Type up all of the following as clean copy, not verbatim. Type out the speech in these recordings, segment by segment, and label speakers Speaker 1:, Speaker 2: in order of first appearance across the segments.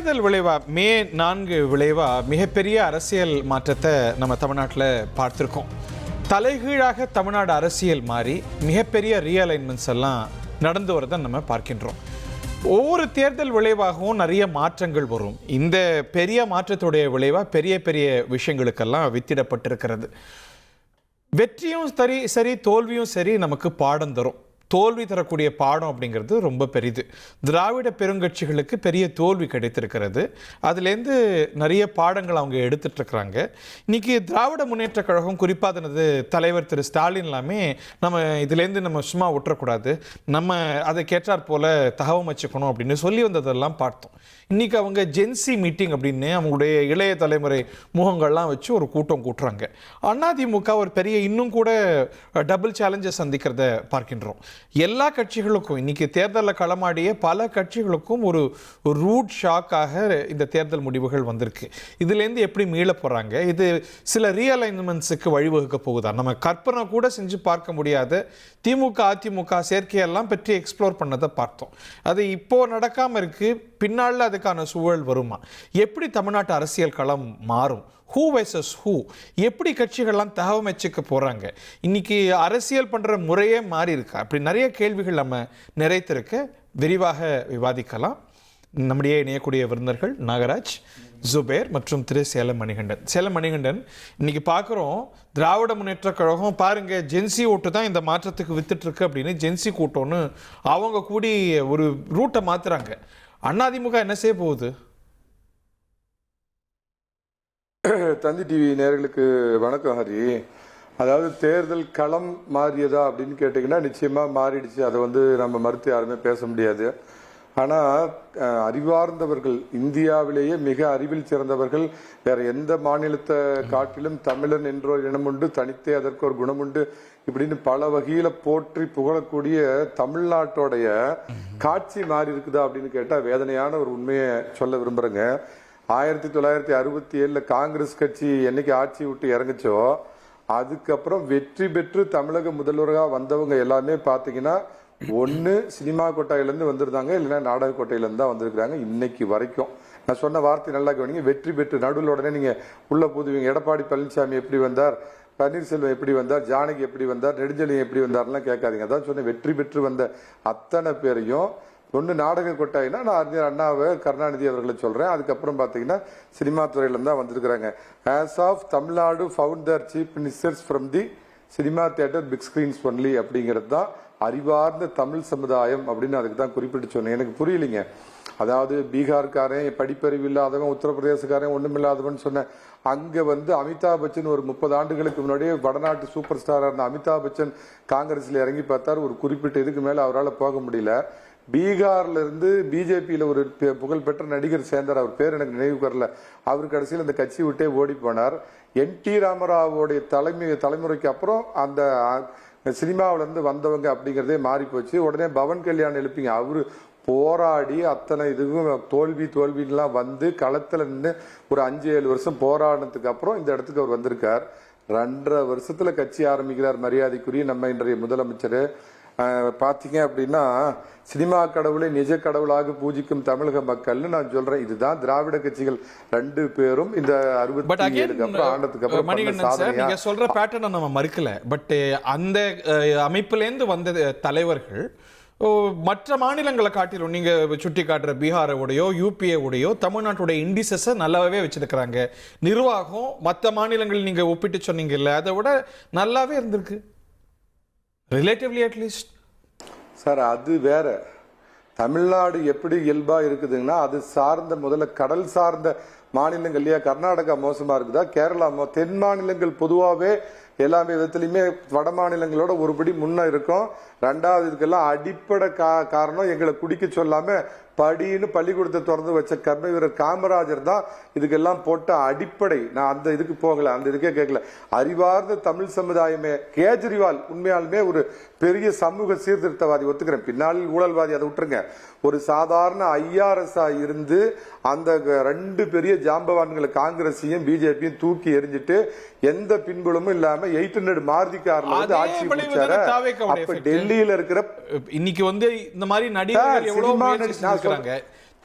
Speaker 1: தேர்தல் விளைவா மே 4 விளைவா மிகப்பெரிய அரசியல் மாற்றத்தை நம்ம தமிழ்நாட்டில் பார்த்துருக்கோம். தலைகீழாக தமிழ்நாடு அரசியல் மாறி மிகப்பெரிய ரீஅலைன்மெண்ட்ஸ் எல்லாம் நடந்து வரதை நம்ம பார்க்கின்றோம். ஒவ்வொரு தேர்தல் விளைவாகவும் நிறைய மாற்றங்கள் வரும். இந்த பெரிய மாற்றத்துடைய விளைவாக பெரிய பெரிய விஷயங்களுக்கெல்லாம் வித்திடப்பட்டிருக்கிறது. வெற்றியும் சரி தோல்வியும் சரி நமக்கு பாடம் தரும். தோல்வி தரக்கூடிய பாடம் அப்படிங்கிறது ரொம்ப பெரிது. திராவிட பெருங்கட்சிகளுக்கு பெரிய தோல்வி கிடைத்திருக்கிறது. அதுலேருந்து நிறைய பாடங்கள் அவங்க எடுத்துட்டு இருக்கிறாங்க. இன்னைக்கு திராவிட முன்னேற்ற கழகம், குறிப்பாக அதனது தலைவர் திரு ஸ்டாலின் எல்லாமே நம்ம இதுலேருந்து நம்ம சும்மா விட்டுறக்கூடாது, நம்ம அதை கேட்டார் போல தகவல் வச்சுக்கணும் அப்படின்னு சொல்லி வந்ததெல்லாம் பார்த்தோம். இன்னைக்கு அவங்க ஜென்சி மீட்டிங் அப்படின்னு அவங்களுடைய இளைய தலைமுறை முகங்கள்லாம் வச்சு ஒரு கூட்டம் கூட்டுறாங்க. அதிமுக ஒரு பெரிய இன்னும் கூட டபுள் சேலஞ்சை சந்திக்கிறத பார்க்கின்றோம். எல்லா கட்சிகளுக்கும் இன்னைக்கு தேர்தலில் களமாடிய பல கட்சிகளுக்கும் ஒரு ரூட் ஷாக்காக இந்த தேர்தல் முடிவுகள் வந்திருக்கு. இதுலேருந்து எப்படி மீள போகிறாங்க, இது சில ரீஅலைன்மெண்ட்ஸுக்கு வழிவகுக்க போகுதா, நம்ம கற்பனை கூட செஞ்சு பார்க்க முடியாத திமுக அதிமுக சேர்க்கையெல்லாம் பற்றி எக்ஸ்ப்ளோர் பண்ணதை பார்த்தோம். அது இப்போ நடக்காமல் இருக்கு, பின்னால் அதுக்கான சூழல் வருமா, எப்படி தமிழ்நாட்டு அரசியல் களம் மாறும், ஹூ வெர்சஸ் ஹூ, எப்படி கட்சிகள்லாம் தகவமைச்சுக்க போகிறாங்க, இன்னைக்கு அரசியல் பண்ணுற முறையே மாறி இருக்கா, அப்படி நிறைய கேள்விகள் நம்ம நிறைத்திருக்க விரிவாக விவாதிக்கலாம். நம்முடைய இணையக்கூடிய விருந்தினர்கள் நாகராஜ், ஜுபேர் மற்றும் திரு சேலம் மணிகண்டன். சேலம் மணிகண்டன், இன்னைக்கு பார்க்குறோம் திராவிட முன்னேற்ற கழகம் பாருங்க ஜென்சி ஓட்டு தான் இந்த மாற்றத்துக்கு வித்துட்டு அப்படின்னு ஜென்சி கூட்டம்னு அவங்க கூடி ஒரு ரூட்டை மாத்துறாங்க. அதிமுக என்ன செய்ய போகுது?
Speaker 2: தந்தி டிவி நேயர்களுக்கு வணக்கம். ஹரி, அதாவது தேர்தல் களம் மாறியதா அப்படின்னு கேட்டிங்கன்னா நிச்சயமாக மாறிடுச்சு. அதை நம்ம மறுத்து யாருமே பேச முடியாது. ஆனால் அறிவார்ந்தவர்கள், இந்தியாவிலேயே மிக அறிவில் சிறந்தவர்கள், வேற எந்த மாநிலத்தை காட்டிலும் தமிழன் என்ற ஒரு இனம் உண்டு, தனித்தே அதற்கு ஒரு குணம் உண்டு, இப்படின்னு பல வகையில போற்றி புகழக்கூடிய தமிழ்நாட்டோடைய காட்சி மாறி இருக்குதா அப்படின்னு கேட்டால் வேதனையான ஒரு உண்மையை சொல்ல விரும்புறேங்க. 1967 காங்கிரஸ் கட்சி என்னைக்கு ஆட்சி விட்டு இறங்குச்சோ அதுக்கப்புறம் வெற்றி பெற்று தமிழக முதல்வராக வந்தவங்க எல்லாமே பாத்தீங்கன்னா ஒன்னு சினிமா கோட்டையிலேருந்து வந்திருந்தாங்க, இல்லைன்னா நாடக கோட்டையிலேருந்து தான் வந்திருக்கிறாங்க. இன்னைக்கு வரைக்கும் நான் சொன்ன வார்த்தை நல்லா கவனிங்க, வெற்றி பெற்று. நடுவில் உடனே நீங்க உள்ள புதுவீங்க, எடப்பாடி பழனிசாமி எப்படி வந்தார், பன்னீர்செல்வம் எப்படி வந்தார், ஜானகி எப்படி வந்தார், நெடுஞ்செழியன் எப்படி வந்தார்லாம் கேட்காதீங்க. அதான் சொன்ன வெற்றி பெற்று வந்த அத்தனை பேரையும் ஒன்று நாடக கொட்டாயினா நான் அறிஞர் அண்ணாவை கருணாநிதி அவர்களை சொல்றேன். அதுக்கப்புறம் பார்த்தீங்கன்னா சினிமா துறையில தான் வந்திருக்கிறாங்க. As of Tamil Nadu found their chief ministers from the cinema theatre big screens only அப்படிங்கிறது தான் அறிவார்ந்த தமிழ் சமுதாயம் அப்படின்னு அதுக்கு தான் குறிப்பிட்டு சொன்னேன். எனக்கு புரியலைங்க. அதாவது பீகார்காரன், படிப்பறிவு இல்லாதவன், உத்தரப்பிரதேசக்காரன் ஒண்ணுமில்லாதவன் சொன்னேன். அங்க அமிதாப் பச்சன் ஒரு 30 ஆண்டுகளுக்கு முன்னாடியே வடநாட்டு சூப்பர் ஸ்டாரா இருந்த அமிதாப் பச்சன் காங்கிரஸ்ல இறங்கி பார்த்தார். ஒரு குறிப்பிட்ட இதுக்கு மேல அவரால் போக முடியல. பீகார்ல இருந்து பிஜேபியில ஒரு புகழ்பெற்ற நடிகர் சேர்ந்தார், அவர் பேர் எனக்கு நினைவு வரல. அவர் கடைசியில் அந்த கட்சி விட்டே ஓடி போனார். என்.டி. ராமராவோடைய தலைமுறைக்கு அப்புறம் அந்த சினிமாவில இருந்து வந்தவங்க அப்படிங்கிறதே மாறி போச்சு. உடனே பவன் கல்யாண் எழுப்பிங்க, அவரு போராடி அத்தனை இதுவும் தோல்விலாம் களத்துல நின்று ஒரு 5-7 வருஷம் போராடினதுக்கு அப்புறம் இந்த இடத்துக்கு அவர் வந்திருக்கார். 2.5 வருஷத்துல கட்சி ஆரம்பிக்கிறார் மரியாதைக்குரிய நம்ம இன்றைய முதலமைச்சர். பாத்தீங்க அப்படின்னா சினிமா கடவுளை நிஜ கடவுளாக பூஜிக்கும் தமிழக மக்கள்னு நான் சொல்றேன். இதுதான் திராவிட கட்சிகள் 2 பேரும் இந்த 67 ஆண்டத்துக்கு அப்புறம்
Speaker 1: நீங்க சொல்ற பேட்டர்னை நம்ம மறுக்கல. பட் அந்த அமைப்பிலேருந்து வந்த தலைவர்கள் மற்ற மாநிலங்களை காட்டிலும் நீங்க சுட்டி காட்டுற பீகாரோடையோ யூபிஏ தமிழ்நாட்டுடைய இண்டிசஸை நல்லாவே வச்சிருக்கிறாங்க. நிர்வாகம் மற்ற மாநிலங்கள் நீங்க ஒப்பிட்டு சொன்னீங்கல்ல, அதை விட நல்லாவே இருந்திருக்கு ரிலேட்டிவ்லி அட்லீஸ்ட்.
Speaker 2: சார் அது வேற. தமிழ்நாடு எப்படி இயல்பா இருக்குதுங்கன்னா அது சார்ந்த முதல்ல கடல் சார்ந்த மாநிலங்கள் இல்லையா. கர்நாடகா மோசமா இருக்குதா, கேரளா தென் மாநிலங்கள் பொதுவாகவே எல்லாமே விதத்திலையுமே வட மாநிலங்களோட ஒருபடி முன்ன இருக்கும். 2வது இதுக்கெல்லாம் அடிப்படை காரணம் எங்களை குடிக்க சொல்லாம படின்னு பள்ளிக்கூடத்தை திறந்து வச்ச கர்ம வீரர் காமராஜர் தான் இதுக்கெல்லாம் போட்ட அடிப்படை. நான் அந்த இதுக்கு போகல, அந்த இதுக்கே கேட்கல. அறிவார்ந்த தமிழ் சமுதாயமே. கேஜ்ரிவால் உண்மையாலுமே ஒரு பெரிய சமூக சீர்திருத்தவாதி, ஒத்துக்கிறேன். பின்னாளில் ஊழல்வாதி, அதை விட்டுருங்க. ஒரு சாதாரண ஐஆர்எஸ் இருந்து அந்த 2 பெரிய ஜாம்பவான்களை காங்கிரஸையும் பிஜேபியும் தூக்கி எரிஞ்சிட்டு எந்த பின்புலமும் இல்லாம 800 மாருதி கார்ல ஆட்சி பிடிச்சாரு. அப்ப டெல்லியில இருக்கிற
Speaker 1: இன்னைக்கு இந்த மாதிரி நடிகர்கள் எவ்வளவு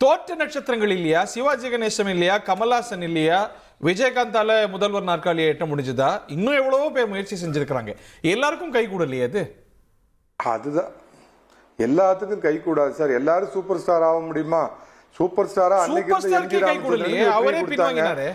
Speaker 1: தோற்ற நட்சத்திரங்கள் இல்லையா? சிவாஜி கணேசன் இல்லையா? கமல்ஹாசன் இல்லையா? விஜயகாந்தால முதல்வர் நாற்காலியை எட்ட முடிஞ்சதா? இன்னும் எவ்வளவோ பேர் முயற்சி செஞ்சிருக்கிறாங்க. எல்லாருக்கும் கை கூட இல்லையா அது?
Speaker 2: அதுதான் எல்லாத்துக்கும் கை கூடாது சார். எல்லாரும் சூப்பர் ஸ்டார் ஆக முடியுமா? சூப்பர் ஸ்டாரா அன்னைக்கு
Speaker 1: கை கூட இல்லையே, அவரே பின்வாங்கினாரு.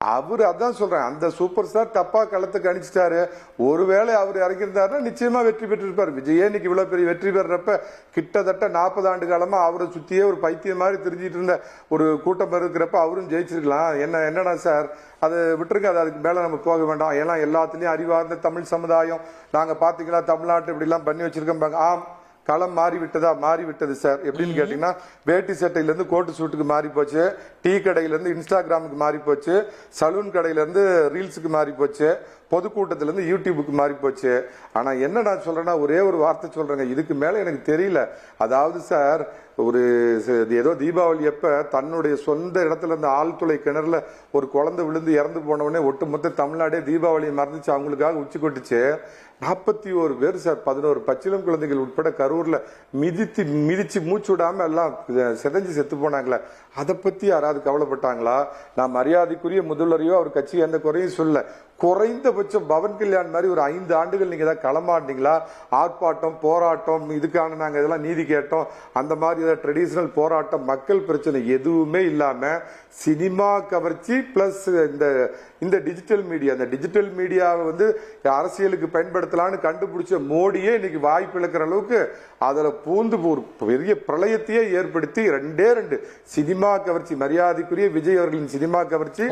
Speaker 2: அவரு அதான் சொல்றேன், அந்த சூப்பர் ஸ்டார் தப்பா களத்துக்கு அணிச்சிட்டாரு. ஒருவேளை அவர் இறங்கியிருந்தாருன்னா நிச்சயமா வெற்றி பெற்றிருப்பார். விஜயே இன்னைக்கு இவ்வளவு பெரிய வெற்றி பெறப்ப கிட்டத்தட்ட 40 ஆண்டு காலமா அவரை சுத்தியே ஒரு பைத்தியம் மாதிரி தெரிஞ்சிட்டு இருந்த ஒரு கூட்டம் இருக்கிறப்ப அவரும் ஜெயிச்சிருக்கலாம். என்னடா சார், அதை விட்டுருங்க, அது அதுக்கு மேல நம்ம போக வேண்டாம். ஏன்னா எல்லாத்துலயும் அறிவார்ந்த தமிழ் சமுதாயம் நாங்க பாத்தீங்களா தமிழ்நாட்டு இப்படி எல்லாம் பண்ணி வச்சிருக்கோம். ஆம், களம் மாறிவிட்டது சார். எப்படின்னு கேட்டீங்கன்னா, வேட்டி சட்டையில இருந்து கோட்டு சூட்டுக்கு மாறி போச்சு, டீ கடையில இருந்து இன்ஸ்டாகிராமுக்கு மாறி போச்சு, சலூன் கடையில இருந்து ரீல்ஸுக்கு மாறி போச்சு, பொதுக்கூட்டத்துல இருந்து யூடியூபுக்கு மாறி போச்சு. ஆனா என்ன நான் சொல்றேன்னா, ஒரே ஒரு வார்த்தை சொல்றேங்க, இதுக்கு மேல எனக்கு தெரியல. அதாவது சார், ஒரு ஏதோ தீபாவளி அப்ப தன்னுடைய சொந்த இடத்துல இருந்த ஆழ்துளை கிணறுல ஒரு குழந்தை விழுந்து இறந்து போனவனே ஒட்டுமொத்த தமிழ்நாடே தீபாவளியை மறந்துச்சு, அவங்களுக்காக உச்சி கொட்டுச்சு. 41 பேர் சார், 11 பச்சிளம் குழந்தைகள் உட்பட கரூர்ல மிதிச்சு மூச்சு விடாம எல்லாம் செதஞ்சு செத்து போனாங்களே, அதை பத்தி யாராவது கவலைப்பட்டாங்களா? நான் மரியாதைக்குரிய முதல்வரையோ அவர் கட்சி எந்த குறையும் சொல்ல, குறைந்தபட்சம் பவன் கல்யாண் மாதிரி ஒரு 5 ஆண்டுகள் நீங்க ஏதாவது களமாட்டீங்களா? ஆர்ப்பாட்டம் போராட்டம் இதுக்கான நாங்க இதெல்லாம் நீதி கேட்டோம், அந்த மாதிரி ஏதாவது ட்ரெடிஷனல் போராட்டம் மக்கள் பிரச்சனை எதுவுமே இல்லாம சினிமா கவர்ச்சி பிளஸ் இந்த டிஜிட்டல் மீடியா, அந்த டிஜிட்டல் மீடியாவை வந்து அரசியலுக்கு பயன்படுத்தலான்னு கண்டுபிடிச்ச மோடியே இன்னைக்கு வாய்ப்பு இழக்கிற அளவுக்கு அதுல பூந்து ஒரு பெரிய பிரளயத்தையே ஏற்படுத்தி 2 சினிமா கவர்ச்சி, மரியாதைக்குரிய விஜய் அவர்களின் சினிமா கவர்ச்சி,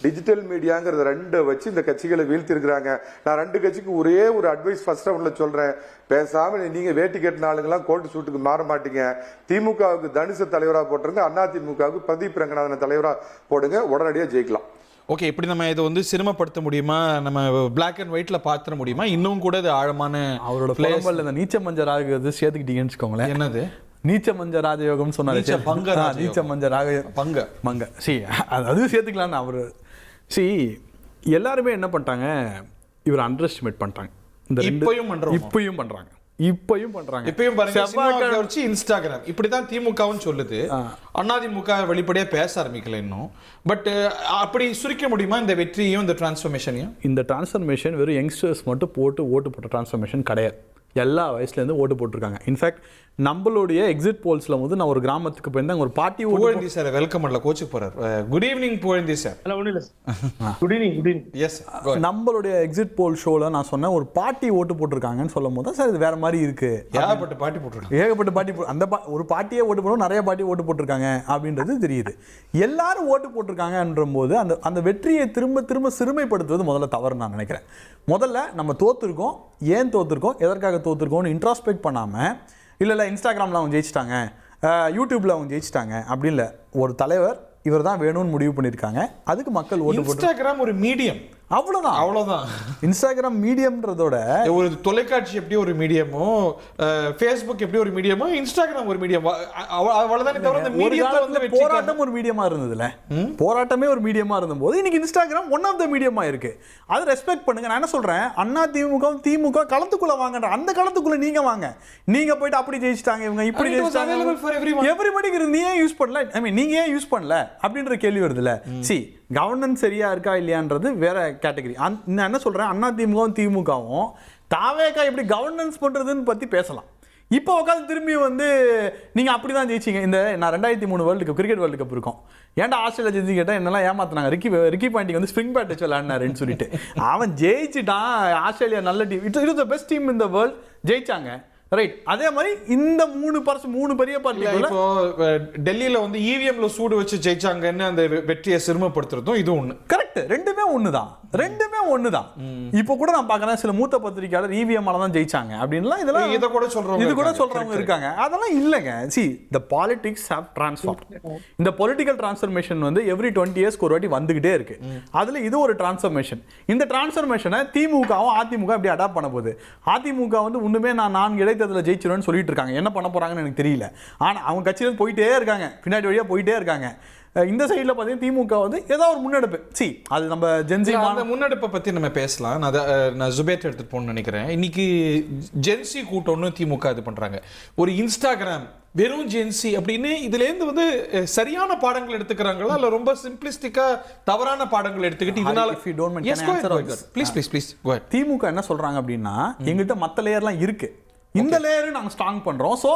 Speaker 2: டிஜிட்டல் மீடியாங்கிறத 2 வச்சு இந்த கட்சிகளை வீழ்த்தி இருக்கிறாங்க. நான் 2 கட்சிக்கு ஒரே ஒரு அட்வைஸ் ஃபர்ஸ்ட் ஒன்ல சொல்றேன், பேசாம நீங்க வேட்டி கட்டின ஆளுங்கெல்லாம் கோட்டு சூட்டுக்கு மாற மாட்டீங்க. திமுகவுக்கு தனுச தலைவரா போட்டுருங்க, அதிமுகவுக்கு பிரதீப் ரங்கநாதன் தலைவரா போடுங்க, உடனடியா ஜெயிக்கலாம்.
Speaker 1: ஓகே, இப்படி நம்ம இதை வந்து சிரமப்படுத்த முடியுமா? நம்ம பிளாக் அண்ட் ஒயிட்ல பாத்திர முடியுமா? இன்னும் கூட இது ஆழமான அவரோட
Speaker 3: புலம்பல் இந்த நீச்ச மஞ்ச ராஜயோகத்தை சேர்த்துக்கிட்டீங்கன்னு வச்சுக்கோங்களேன்.
Speaker 1: என்னது
Speaker 3: நீச்ச மஞ்ச ராஜயோகம் சொன்னாரு, நீச்ச மஞ்ச ராஜ மங்க சி அது சேர்த்துக்கலான்னு அவரு. சி எல்லாருமே என்ன பண்ணிட்டாங்க, இவர் அண்டர் எஸ்டிமேட் பண்ணிட்டாங்க. இந்த இப்பயும் பண்றாங்க. இப்பயும்
Speaker 1: பாருங்க, இன்ஸ்டாகிராம் இப்படிதான் திமுகவும் சொல்லுது, அதிமுக வெளிப்படையா பேச ஆரம்பிக்கல இன்னும். பட் அப்படி சுருக்க முடியுமா இந்த வெற்றியும் இந்த டிரான்ஸ்ஃபர்மேஷனையும்?
Speaker 3: இந்த டிரான்ஸ்ஃபர்மேஷன் வெறும் யங்ஸ்டர்ஸ் மட்டும் ஓட்டு போட்ட டிரான்ஸ்ஃபர்மேஷன் கிடையாது. எல்லா வயசுலேருந்து ஓட்டு போட்டிருக்காங்க. இன்ஃபேக்ட் நம்மளுடைய எக்ஸிட் போல்ஸ்ல வந்து நான் ஒரு கிராமத்துக்கு போயிருந்தேன், ஒரு பாட்டி
Speaker 1: புகழேந்தி சார் வெல்கம் பண்ணல, கோச்சுக்கு போறார். Good evening Pugazhendhi sir.
Speaker 3: Good evening. Yes, நம்மளுடைய எக்ஸிட் போல் ஷோல நான் சொன்னேன் ஒரு பாட்டி ஓட்டு போட்டிருக்காங்கன்னு சொல்லும் போது சார் இது வேற மாதிரி இருக்கு,
Speaker 1: ஏகப்பட்ட பாட்டி போட்டிருக்காங்க,
Speaker 3: ஏகப்பட்ட பாட்டி அந்த ஒரு பாட்டியே ஓட்டு போடுவோம், நிறைய பாட்டி ஓட்டு போட்டிருக்காங்க அப்படின்றது தெரியுது. எல்லாரும் ஓட்டு போட்டிருக்காங்கன்ற போது அந்த வெற்றியை திரும்ப திரும்ப சிறுமைப்படுத்துவது முதல்ல தவறு நான் நினைக்கிறேன். முதல்ல நம்ம தோத்துருக்கோம், ஏன் தோத்துருக்கோம், எதற்காக தோத்துருக்கோம்னு இன்ட்ராஸ்பெக்ட் பண்ணாமல், இல்லை இன்ஸ்டாகிராமில் அவங்க ஜெயிச்சிட்டாங்க, யூடியூப்பில் அவங்க ஜெயிச்சிட்டாங்க அப்படி இல்லை. ஒரு தலைவர் இவர் தான் வேணும்னு முடிவு பண்ணியிருக்காங்க, அதுக்கு மக்கள் ஓட்டு போட்டு.
Speaker 1: இன்ஸ்டாகிராம் ஒரு மீடியம், அவ்வளவுதான். இன்ஸ்டாகிராம் மீடியம்ன்றதோட ஒரு தொலைக்காட்சி எப்படி ஒரு மீடியமோ, ஃபேஸ்புக் எப்படி ஒரு மீடியமோ, இன்ஸ்டாகிராம் ஒரு மீடியம், அவ்வளவுதானே தவிர இந்த மீடியத்துல வந்து
Speaker 3: போராட்டம் ஒரு மீடியமா இருந்ததுல, போராட்டமே ஒரு மீடியமா இருந்தபோது இன்னைக்கு இன்ஸ்டாகிராம் ஒன் ஆஃப் த மீடியமா இருக்கு. அதை ரெஸ்பெக்ட் பண்ணுங்க. நான் என்ன சொல்றேன், அண்ணா திமுக களத்துக்குள்ள வாங்கன்ற, அந்த களத்துக்குள்ள நீங்க வாங்க. நீங்க போயிட்டு அப்படி ஜெயிச்சிட்டாங்க, இவங்க இப்படி ஜெயிச்சிட்டாங்க, எவரிபடிக்கு நீ ஏன் யூஸ் பண்ணல, ஐ மீன் நீங்க ஏன் யூஸ் பண்ணல அப்படின்ற கேள்வி வருதுல்ல. சி கவர்னன்ஸ் சரியா இருக்கா இல்லையான்றது வேற கேட்டகரி. நான் என்ன சொல்றேன், அதிமுகவும் திமுகவும் தாவேக்கா எப்படி கவர்னன்ஸ் பண்றதுன்னு பத்தி பேசலாம். இப்போ உட்காந்து திரும்பி வந்து நீங்க அப்படிதான் ஜெயிச்சிங்க. இந்த நான் 2003 world cup cricket world cup இருக்கும், ஏன்டா ஆஸ்திரேலியா ஜெயிச்சு கேட்டா என்னெல்லாம் ஏமாத்தினாங்க, ரிக்கி பாண்டிங் வந்து ஸ்ப்ரிங் பேட் வச்சு விளையாடினாருன்னு சொல்லிட்டு அவன் ஜெயிச்சுட்டான். ஆஸ்திரேலியா நல்ல team, it is the best team in the world, ஜெயிச்சாங்க. ரைட். அதே மாதிரி இந்த 3 பெரிய பார்ட்டி
Speaker 1: இப்போ டெல்லியில வந்து இவிஎம்ல சூடு வச்சு ஜெயிச்சாங்கன்னு அந்த வெற்றியை சிரமப்படுத்துறதும் இது ஒண்ணு.
Speaker 3: கரெக்ட், ரெண்டுமே ஒண்ணுதான். இப்போ கூட நான் பாக்குறேன் சில மூத்த பத்திரிகையாளர் இவிஎம் தான் ஜெயிச்சாங்க அப்படின்லாம் இதெல்லாம்
Speaker 1: இத கூட
Speaker 3: சொல்றவங்க இருக்காங்க. அதெல்லாம் இல்லைங்க. See the politics have ட்ரான்ஸ்ஃபார்ம்ட். இந்த பொலிட்டிக்கல் டிரான்ஸ்ஃபர்மேஷன் வந்து எவ்ரி 20 இயர்ஸ்க்கு ஒரு வாட்டி வந்துகிட்டே இருக்கு. அதுல இது ஒரு டிரான்ஸ்ஃபர்மேஷன். இந்த டிரான்ஸ்ஃபர்மேஷனை திமுகவும் அதிமுக எப்படி அடாப்ட் பண்ண போகுது? அதிமுக வந்து ஒண்ணுமே நான் 4 இடைத்தேர்தலில் ஜெயிச்சிருவேன்னு சொல்லிட்டு இருக்காங்க. என்ன பண்ண போறாங்கன்னு எனக்கு தெரியல. ஆனா அவங்க கட்சியில போயிட்டே இருக்காங்க, பின்னாடி வழியா போயிட்டே இருக்காங்க. இந்த சைடில் பார்த்தீங்கன்னா திமுக வந்து ஏதோ ஒரு முன்னெடுப்பு அது நம்ம ஜென்சி
Speaker 1: அந்த முன்னெடுப்பை பற்றி நம்ம பேசலாம். நான் ஜுபேட் எடுத்துகிட்டு போகணும்னு நினைக்கிறேன். இன்னைக்கு ஜென்சி கூட்டம்னு திமுக இது பண்ணுறாங்க. ஒரு இன்ஸ்டாகிராம் வெறும் ஜென்சி அப்படின்னு இதுலேருந்து வந்து சரியான பாடங்கள் எடுத்துக்கிறாங்களா இல்லை ரொம்ப சிம்பிளிஸ்டிக்கா தவறான பாடங்கள் எடுத்துக்கிட்டு இதனால
Speaker 3: திமுக என்ன சொல்றாங்க அப்படின்னா எங்கள்கிட்ட மற்ற லேயர்லாம் இருக்கு, இந்த லேயரும் நாங்கள் ஸ்ட்ராங் பண்றோம். ஸோ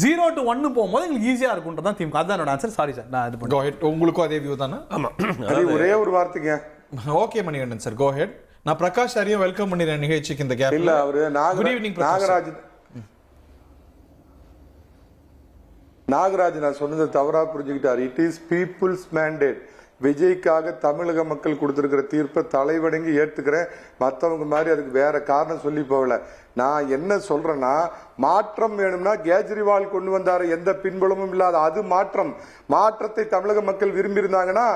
Speaker 3: 0 to 1 போகும்போது எங்களுக்கு ஈஸியா இருக்கும்ன்றதான் திமுக. அதுதான் என்னோட ஆன்சர். சாரி சார், நான் இது பண்ணுறேன்.
Speaker 1: உங்களுக்கும் அதே வியூ தானே?
Speaker 2: ஆமா, ஒரே ஒரு வார்த்தைங்க.
Speaker 1: ஓகே மணிகண்டன் சார், கோ ஹெட். நான் பிரகாஷ் சாரியும் வெல்கம் பண்ணிடுறேன் நிகழ்ச்சிக்கு. இந்த கேப்
Speaker 2: இல்ல அவரு நாகராஜ் நான் சொன்னதை தவறா புரிஞ்சுக்கிட்டார். It is people's mandate. விஜய்க்காக தமிழக மக்கள் கொடுத்திருக்கிற தீர்ப்பை தலைவணங்கி ஏற்றுக்கிறேன். மற்றவங்க மாதிரி அதுக்கு வேற காரணம் சொல்லி போகல. நான் என்ன சொல்றேன்னா, மாற்றம் வேணும்னா கேஜ்ரிவால் கொண்டு வந்தாரு, எந்த பின்புலமும் இல்லாத அது மாற்றம். மாற்றத்தை தமிழக மக்கள் விரும்பி இருந்தாங்கன்னா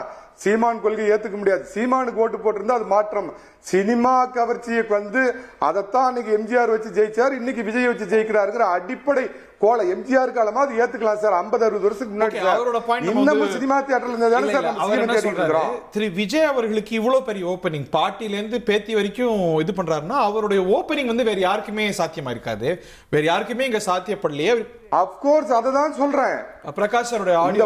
Speaker 2: சீமான் கொள்கை ஏத்துக்க முடியாது. சீமானுக்கு ஓட்டு போட்டிருந்தா அது மாற்றம். சினிமா கவர்ச்சியை வந்து அதைத்தான் அன்னைக்கு எம்ஜிஆர் வச்சு ஜெயிச்சார், இன்னைக்கு விஜய் வச்சு ஜெயிக்கிறாருங்கிற அடிப்படை கோல எம்ஜிஆர் காலமா அது ஏத்துக்கலாம் சார். 50-60 வருஷத்துக்கு முன்னாடி இன்னமும் சினிமா தியேட்டர்ல இருந்ததால சார் நம்ம சினிமா தேடிட்டு இருக்கோம்.
Speaker 1: திரு விஜய் அவர்களுக்கு இவ்வளவு பெரிய ஓபனிங் பார்ட்டில இருந்து பேத்தி வரைக்கும் இது பண்றாருன்னா அவருடைய ஓபனிங் வந்து வேற யாருக்குமே சாத்தியமா இருக்காது, வேற யாருக்குமே இங்க சாத்தியப்படலையே.
Speaker 2: ஆஃப் கோர்ஸ் அததான் சொல்றேன்.
Speaker 1: பிரகாஷ் அவருடைய ஆடியோ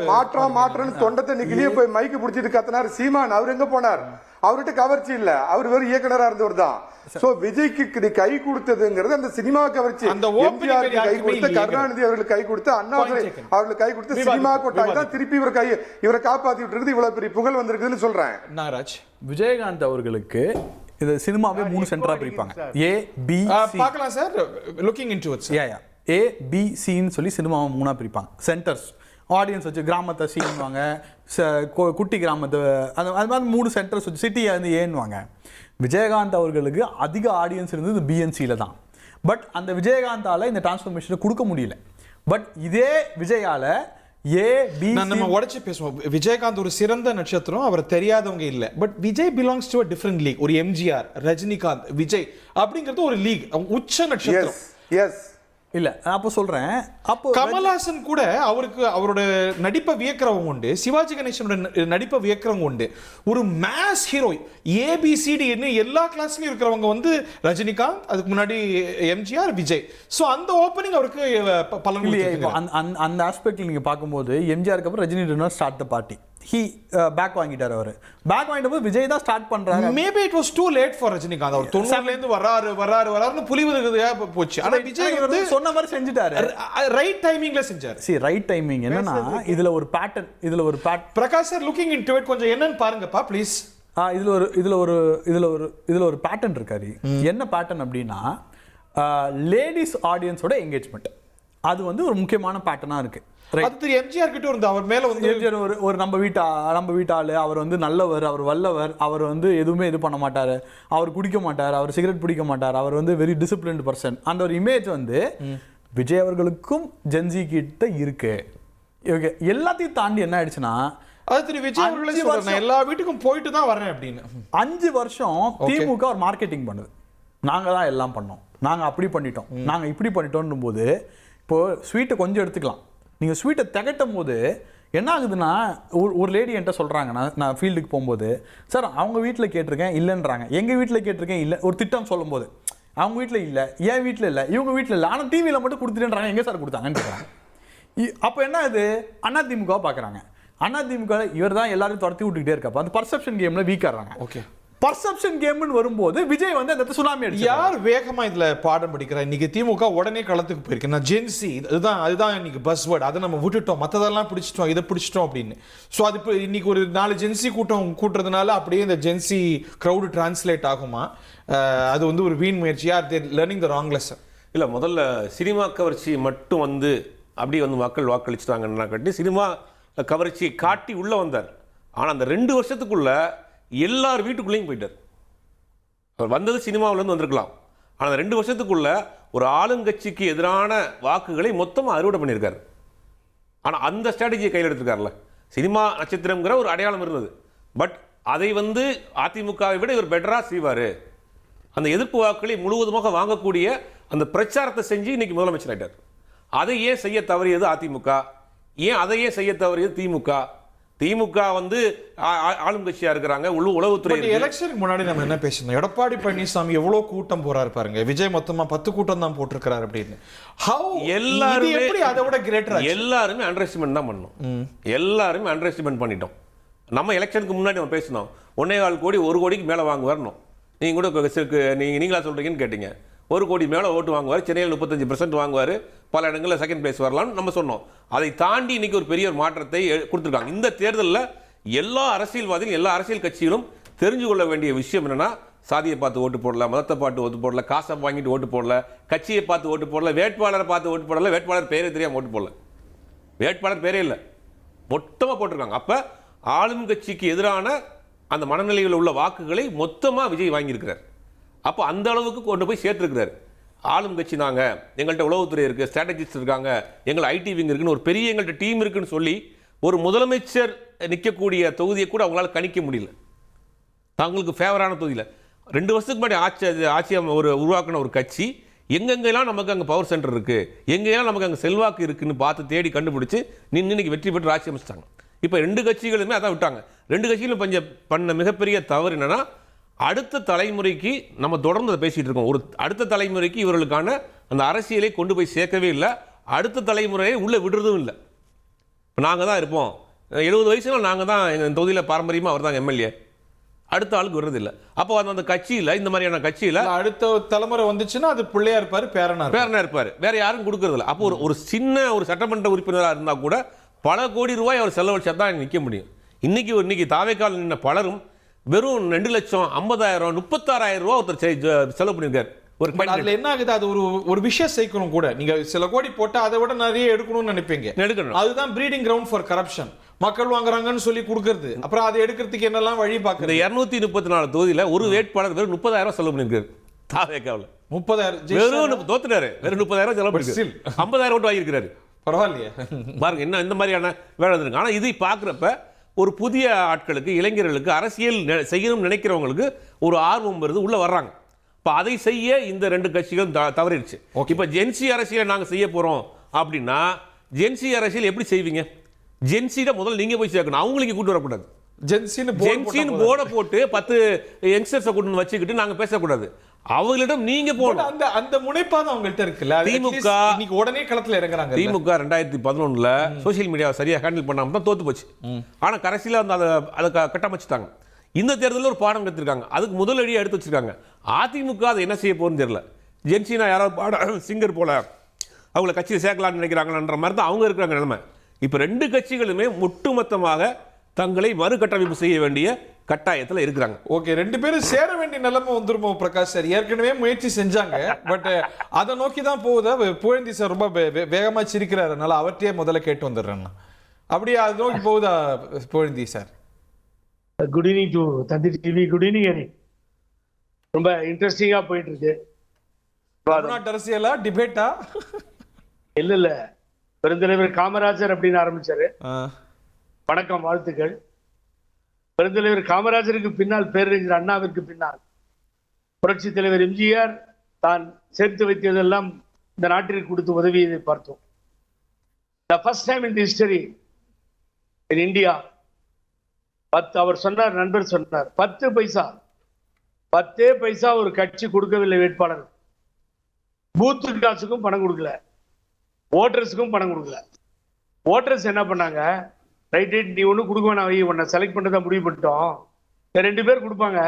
Speaker 2: மாற்றம் தொண்டத்தை நிக்கலியே போய் மைக்கு பிடிச்சிட்டு கத்தினார் சீமான். அவர் எங்க போனார்? அவர்கிட்ட கவர்ச்சி இல்ல, அவர் வெறும் இயக்குனரா இருந்தவர் தான். சோ விஜய்க்கு கை கொடுத்ததுங்கிறது அந்த சினிமா கவர்ச்சி. எம்ஜிஆருக்கு கை கொடுத்த, கருணாநிதி அவர்களுக்கு கை கொடுத்த, அண்ணாதுரை அவர்களுக்கு கை கொடுத்த சினிமா கொட்டாய் தான் திருப்பி இவரை காப்பாத்திட்டு இருக்குது. இவ்வளவு பெரிய புகழ் வந்திருக்குன்னு சொல்றேன்.
Speaker 1: நாராஜ்
Speaker 3: விஜயகாந்த் அவர்களுக்கு இது சினிமாவே 3 சென்டரா பிரிப்பாங்க. A B C
Speaker 1: பார்க்கலாம் sir, looking into it.
Speaker 3: A B C ன்னு சொல்லி சினிமாவை 3ஆ பிரிப்பாங்க. சென்டர்ஸ் ஆடியன்ஸ் வச்சு கிராமத்தை சீன்வாங்க, குட்டி கிராமத்தை அது மாதிரி 3 சென்டர்ஸ் வச்சு சிட்டியை வந்து ஏன்னுவாங்க. விஜயகாந்த் அவர்களுக்கு அதிக ஆடியன்ஸ் இருந்தது பிஎன்சியில் தான். பட் அந்த விஜயகாந்தால இந்த டிரான்ஸ்ஃபர்மேஷனை கொடுக்க முடியல. பட் இதே விஜயால
Speaker 1: நம்ம உடைச்சு பேசுவோம். விஜயகாந்த் ஒரு சிறந்த நட்சத்திரம், அவர் தெரியாதவங்க இல்ல. But Vijay belongs to a different league. ஒரு எம்ஜிஆர், ரஜினிகாந்த், விஜய் அப்படிங்கிறது ஒரு லீக், உச்ச நட்சத்திரம்.
Speaker 2: எஸ்
Speaker 3: இல்ல அப்போ சொல்றேன். அப்போ
Speaker 1: கமல்ஹாசன் கூட அவருக்கு அவரோட நடிப்பை வியக்கிறவங்க உண்டு, சிவாஜி கணேசனோட நடிப்பை வியக்கிறவங்க உண்டு. ஒரு மேஸ் ஹீரோ ஏபிசிடி எல்லா கிளாஸ்லயும் இருக்கிறவங்க வந்து ரஜினிகாந்த், அதுக்கு முன்னாடி எம்ஜிஆர், விஜய். ஸோ அந்த ஓப்பனிங் அவருக்கு பலன்.
Speaker 3: அந்த ஆஸ்பெக்ட்ல நீங்க பார்க்கும்போது எம்ஜிஆருக்கு அப்புறம் Rajini did not start the party. he back வாங்கிட்டார். அவர் பேக் வாங்கிட்டபோது விஜய் தான் ஸ்டார்ட் பண்றாரு.
Speaker 1: Maybe it was too late for Rajinikanth. அவர் 90ல இருந்து வராருன்னு புலிவுதுயா போச்சு. ஆனா விஜய் வந்து
Speaker 3: சொன்ன மாதிரி செஞ்சிட்டாரு,
Speaker 1: ரைட் டைமிங்ல செஞ்சாரு.
Speaker 3: ரைட் டைமிங் என்னன்னா இதுல ஒரு pattern
Speaker 1: Prakash sir looking into it கொஞ்சம் என்னன்னு பாருங்கப்பா ப்ளீஸ்.
Speaker 3: இதுல ஒரு பேட்டர்ன் இருக்காரு. என்ன பேட்டர்ன் அப்படின்னா லேடிஸ் ஆடியன்ஸோட என்கேஜ்மெண்ட். அது வந்து ஒரு முக்கியமான பேட்டர்னா இருக்கு.
Speaker 1: எம்ஜிஆர் கிட்ட இருந்து அவர் மேல வந்து
Speaker 3: ஒரு நம்ம வீட்டாளு, அவர் வந்து நல்லவர், அவர் வல்லவர், அவர் வந்து எதுவுமே இது பண்ண மாட்டாரு, அவர் குடிக்க மாட்டார், அவர் சிகரெட் பிடிக்க மாட்டார், அவர் வந்து வெரி டிசிப்ளின்டு பர்சன். அந்த ஒரு இமேஜ் வந்து விஜய் அவர்களுக்கும் ஜென்சி கிட்ட இருக்கு. எல்லாத்தையும் தாண்டி என்ன ஆயிடுச்சுன்னா,
Speaker 1: அது விஜய் அவர்களே எல்லா வீட்டுக்கும் போயிட்டு தான் வரேன் அப்படின்னு
Speaker 3: 5 வருஷம் திமுக ஒரு மார்க்கெட்டிங் பண்ணுது. நாங்க தான் எல்லாம் பண்ணோம், நாங்க அப்படி பண்ணிட்டோம், நாங்க இப்படி பண்ணிட்டோம் போது, இப்போ ஸ்வீட்டை கொஞ்சம் எடுத்துக்கலாம். நீங்கள் ஸ்வீட்டை திகட்டும் போது என்ன ஆகுதுன்னா, ஒரு லேடி என்கிட்ட சொல்கிறாங்க, நான் ஃபீல்டுக்கு போகும்போது, சார் அவங்க வீட்டில் கேட்டிருக்கேன் இல்லைன்றாங்க, எங்கள் வீட்டில் கேட்டிருக்கேன் இல்லை, ஒரு திட்டம் சொல்லும் போது அவங்க வீட்டில் இல்லை, என் வீட்டில் இல்லை, இவங்க வீட்டில் இல்லை, ஆனால் டிவியில் மட்டும் கொடுத்துட்டேன்றாங்க, எங்கே சார் கொடுத்தாங்கன்னு கேட்குறாங்க. அப்போ என்ன இது, அதிமுகவை பார்க்குறாங்க. அதிமுக இவர் தான் எல்லாரும் துரத்தி விட்டுக்கிட்டே இருக்கப்போ அந்த பர்செப்ஷன் கேமில் வீக்காடுறாங்க.
Speaker 1: ஓகே,
Speaker 3: பர்செப்ஷன் கேம்னு வரும்போது விஜய் வந்து அந்த சுனாமி அடிச்சு
Speaker 1: யார் வேகமா இதுல பாடம் படிக்கிறா. இன்னைக்கு திமுக உடனே களத்துக்கு போயிருக்கு. நான் ஜென்சி அதுதான் இன்னைக்கு பஸ் வேர்ட். அதை நம்ம விட்டுட்டோம், மற்றதெல்லாம் பிடிச்சிட்டோம், இதை பிடிச்சிட்டோம் அப்படின்னு. ஸோ அது இப்போ இன்னைக்கு ஒரு 4 ஜென்சி கூட்டுறதுனால அப்படியே இந்த ஜென்சி க்ரௌடு டிரான்ஸ்லேட் ஆகுமா? அது வந்து ஒரு வீண் முயற்சியா? Learning the wrong lesson.
Speaker 4: இல்லை, முதல்ல சினிமா கவர்ச்சி மட்டும் வந்து அப்படி வந்து மக்கள் வாக்களிச்சுட்டாங்கன்னா கட்டி சினிமா கவர்ச்சியை காட்டி உள்ள வந்தார். ஆனால் அந்த 2 வருஷத்துக்குள்ள எல்லார் வீட்டுக்குள்ளேயும் போயிட்டார். அவர் வந்தது சினிமாவிலேருந்து வந்திருக்கலாம், ஆனால் அந்த 2 வருஷத்துக்குள்ள ஒரு ஆளுங்கட்சிக்கு எதிரான வாக்குகளை மொத்தமாக அறுவடை பண்ணியிருக்காரு. ஆனால் அந்த ஸ்ட்ராட்டஜியை கையில் எடுத்துருக்காருல்ல. சினிமா நட்சத்திரங்கிற ஒரு அடையாளம் இருந்தது, பட் அதை வந்து அதிமுகவை விட இவர் பெட்டராக செய்வார். அந்த எதிர்ப்பு வாக்குகளை முழுவதுமாக வாங்கக்கூடிய அந்த பிரச்சாரத்தை செஞ்சு இன்னைக்கு முதலமைச்சர் ஆகிட்டார். அதை ஏன் செய்ய தவறியது அதிமுக? ஏன் அதையே செய்ய தவறியது திமுக? திமுக வந்து ஆளும் கட்சியா இருக்கிறாங்க, உளவுத்துறை
Speaker 1: எலெக்ஷனுக்கு முன்னாடி நம்ம என்ன பேசணும், எடப்பாடி பழனிசாமி எவ்வளவு கூட்டம் போறாரு பாருங்க, விஜய் மொத்தமா 10 கூட்டம் தான் போட்டிருக்கிறாரு அப்படின்னு. எல்லாருமே எப்படி அதை விட கிரேட்டரா? எல்லாருமே அண்டர் எஸ்டிமேட் தான் பண்ணோம், எல்லாருமே அண்டர் எஸ்டிமேட் பண்ணிட்டோம். நம்ம எலெக்ஷனுக்கு முன்னாடி நம்ம பேசணும் 1.25 கோடி 1 கோடிக்கு மேல வாங்குவாரணும். நீங்க கூட நீங்களா சொல்றீங்கன்னு கேட்டீங்க. 1 கோடி மேல ஓட்டு வாங்குவார், சென்னையில் 35% வாங்குவார், பல இடங்களில் செகண்ட் பிளேஸ் வரலாம்னு நம்ம சொன்னோம். அதை தாண்டி இன்னைக்கு ஒரு பெரிய ஒரு மாற்றத்தை கொடுத்துருக்காங்க. இந்த தேர்தலில் எல்லா அரசியல்வாதிகளும் எல்லா அரசியல் கட்சிகளும் தெரிஞ்சு கொள்ள வேண்டிய விஷயம் என்னன்னா, சாதியை பார்த்து ஓட்டு போடல, மதத்தை பார்த்து ஓட்டு போடல, காசை வாங்கிட்டு ஓட்டு போடல, கட்சியை பார்த்து ஓட்டு போடல, வேட்பாளரை பார்த்து ஓட்டு போடல, வேட்பாளர் பேரே தெரியாம ஓட்டு போடல, வேட்பாளர் பேரே இல்லை, மொத்தமாக போட்டிருக்காங்க. அப்ப ஆளும் கட்சிக்கு எதிரான அந்த மனநிலையில் உள்ள வாக்குகளை மொத்தமாக விஜய் வாங்கியிருக்கிறார். அப்போ அந்த அளவுக்கு கொண்டு போய் சேர்த்துருக்கிறார். ஆளும் கட்சி நாங்க, எங்கள்கிட்ட உளவுத்துறை இருக்கு, ஸ்ட்ராட்டஜிஸ்ட் இருக்காங்க, எங்கள் ஐடி விங் இருக்குன்னு ஒரு பெரிய எங்கள்கிட்ட டீம் இருக்குன்னு சொல்லி ஒரு முதலமைச்சர் நிற்கக்கூடிய தொகுதியை கூட அவங்களால கணிக்க முடியல. தங்களுக்கு ஃபேவரான தொகுதியில் 2 வருஷத்துக்கு முன்னாடி ஆட்சியை உருவாக்கின ஒரு கட்சி எங்கெங்கெல்லாம் நமக்கு அங்கே பவர் சென்டர் இருக்கு, எங்கெல்லாம் நமக்கு அங்கே செல்வாக்கு இருக்குன்னு பார்த்து தேடி கண்டுபிடிச்சு இன்னைக்கு வெற்றி பெற்று ஆட்சி அமைச்சிட்டாங்க. இப்போ 2 கட்சிகளுமே அதான் விட்டாங்க. 2 கட்சிகளும் பண்ண மிகப்பெரிய தவறு என்னன்னா, அடுத்த தலைமுறைக்கு நம்ம தொடர்ந்து அதை பேசிட்டு இருக்கோம், ஒரு அடுத்த தலைமுறைக்கு இவர்களுக்கான அந்த அரசியலை கொண்டு போய் சேர்க்கவே இல்லை, அடுத்த தலைமுறையை உள்ளே விடுறதும் இல்லை. இப்போ நாங்கள் தான் இருப்போம், 70 வயசுல நாங்கள் தான் எங்கள் தொகுதியில் பாரம்பரியமாக அவர் தான் எம்எல்ஏ, அடுத்த ஆளுக்கு விடுறது இல்லை. அப்போ அந்த கட்சியில் இந்த மாதிரியான கட்சியில் அடுத்த தலைமுறை வந்துச்சுன்னா அது பிள்ளையா இருப்பார், பேரனா இருப்பார், வேற யாரும் கொடுக்கறது இல்லை. அப்போ ஒரு சின்ன ஒரு சட்டமன்ற உறுப்பினராக இருந்தால் கூட பல கோடி ரூபாய் அவர் செலவழிச்சா தான் நிற்க முடியும். இன்னைக்கு தாவேக்கால் நின்ன பலரும் வெறும் 2 லட்சம் 50,000 36,000 ரூபாய் ஒருத்தர் செலவு பண்ணியிருக்காரு. அதுல என்ன ஆகுது, அது ஒரு விஷயம் சேர்க்கணும் கூட, நீங்க சில கோடி போட்டா அதை விட நிறைய எடுக்கணும்னு நினைப்பீங்க, அதுதான் பிரீடிங் கிரவுண்ட் ஃபார் கரப்ஷன். மக்கள் வாங்குறாங்கன்னு சொல்லி கொடுக்கறது, அப்புறம் அதை எடுக்கிறதுக்கு என்னெல்லாம் வழி பார்க்குறது. 234 தொகுதியில ஒரு வேட்பாளர் வெறும் 30,000 செலவு பண்ணியிருக்காரு. தாவேக்காவில் 30,000 வெறும் தோத்துட்டாரு, வெறும் 30,000 செலவு பண்ணி 50,000 ஓட்டு வாங்கியிருக்கிறாரு. பரவாயில்லையே பாருங்க, என்ன இந்த மாதிரியான வேலை இருக்கு. ஆனால் இதை பார்க்குறப்ப ஒரு புதிய ஆட்களுக்கு, இளைஞர்களுக்கு, அரசியல் செய்யணும்னு நினைக்கிறவங்களுக்கு ஒரு ஆர்வம் வருது, உள்ள வர்றாங்க. இப்போ அதை செய்ய இந்த 2 கட்சிகளும் தவறிடுச்சு. இப்போ ஜென்சி அரசியலை நாங்கள் செய்ய போறோம் அப்படின்னா, ஜென்சி அரசியல் எப்படி செய்வீங்க? ஜென்சியிட முதல்ல நீங்க போய் சேர்க்கணும், அவங்களுக்கு கூட்டு வரக்கூடாது. ஜென்சின்னு போர்டை போட்டு 10 யங்ஸ்டர்ஸை கூட்டு வச்சுக்கிட்டு நாங்கள் பேசக்கூடாது, அவங்களிடம் நீங்க போகணும். அந்த முனைப்பாக அவங்கள்ட்ட இருக்குல்ல. திமுக இன்னைக்கு உடனே களத்துல இறங்குறாங்க. திமுக 2011 சோசியல் மீடியாவை சரியா ஹேண்டில் பண்ணாம தான் தோத்து போச்சு. ஆனா கடைசியில அதை கட்டமைச்சுட்டாங்க. இந்த தேர்தலில் ஒரு பாடம் கற்றுருக்காங்க, அதுக்கு முதல் அடியை எடுத்து வச்சிருக்காங்க. அதிமுக அதை என்ன செய்ய போறதுன்னு தெரியல. ஜென்சினா யாராவது சிங்கர் போல அவங்கள கட்சியை சேர்க்கலாம்னு நினைக்கிறாங்கன்ற மாதிரி தான் அவங்க இருக்கிறாங்க நிலைமை. இப்போ 2 கட்சிகளுமே ஒட்டுமொத்தமாக தங்களை மறுகட்டமைப்பு செய்ய வேண்டிய கட்டாயத்தில் இருக்கிறாங்க. ஓகே, 2 பேரும் சேர வேண்டிய நிலைமை வந்துருமோ பிரகாஷ் சார்? ஏற்கனவே முயற்சி செஞ்சாங்க, பட் அதை நோக்கி தான் போகுதா? புகழேந்தி சார் ரொம்ப வேகமா சிரிக்கிறாரு, அதனால அவர்கிட்டயே முதல்ல கேட்டு வந்துடுறேன். அப்படியே அது நோக்கி போகுதா Pugazhendhi sir?
Speaker 5: Good evening to Thanthi TV. Good evening Ani. ரொம்ப இன்ட்ரெஸ்டிங்கா போயிட்டு இருக்கு.
Speaker 1: தமிழ்நாட்டு அரசியலா டிபேட்டா?
Speaker 5: இல்ல பெருந்தலைவர் காமராஜர் அப்படின்னு ஆரம்பிச்சாரு. வணக்கம், வாழ்த்துக்கள். பெருந்தலைவர் காமராஜருக்கு பின்னால் பேரறிஞர் அண்ணாவிற்கு பின்னால் புரட்சி தலைவர் எம்ஜிஆர் தான் சேர்த்து வைத்ததெல்லாம் இந்த நாட்டிற்கு கொடுத்து உதவியதை பார்த்தோம். The first time in the history in India, அவர் சொன்னார், நண்பர் சொன்னார், 10 பைசா ஒரு கட்சி கொடுக்கவில்லை வேட்பாளர். பூத்து காசுக்கும் பணம் கொடுக்கல, ஓட்டர்ஸுக்கும் பணம் கொடுக்கல. ஓட்டர்ஸ் என்ன பண்ணாங்க, ரைட் நீ ஒன்றும் கொடுக்க வேணாம், உன்னை செலக்ட் பண்ணதான் முடிவு பண்ணிட்டோம், 2 பேர் கொடுப்பாங்க,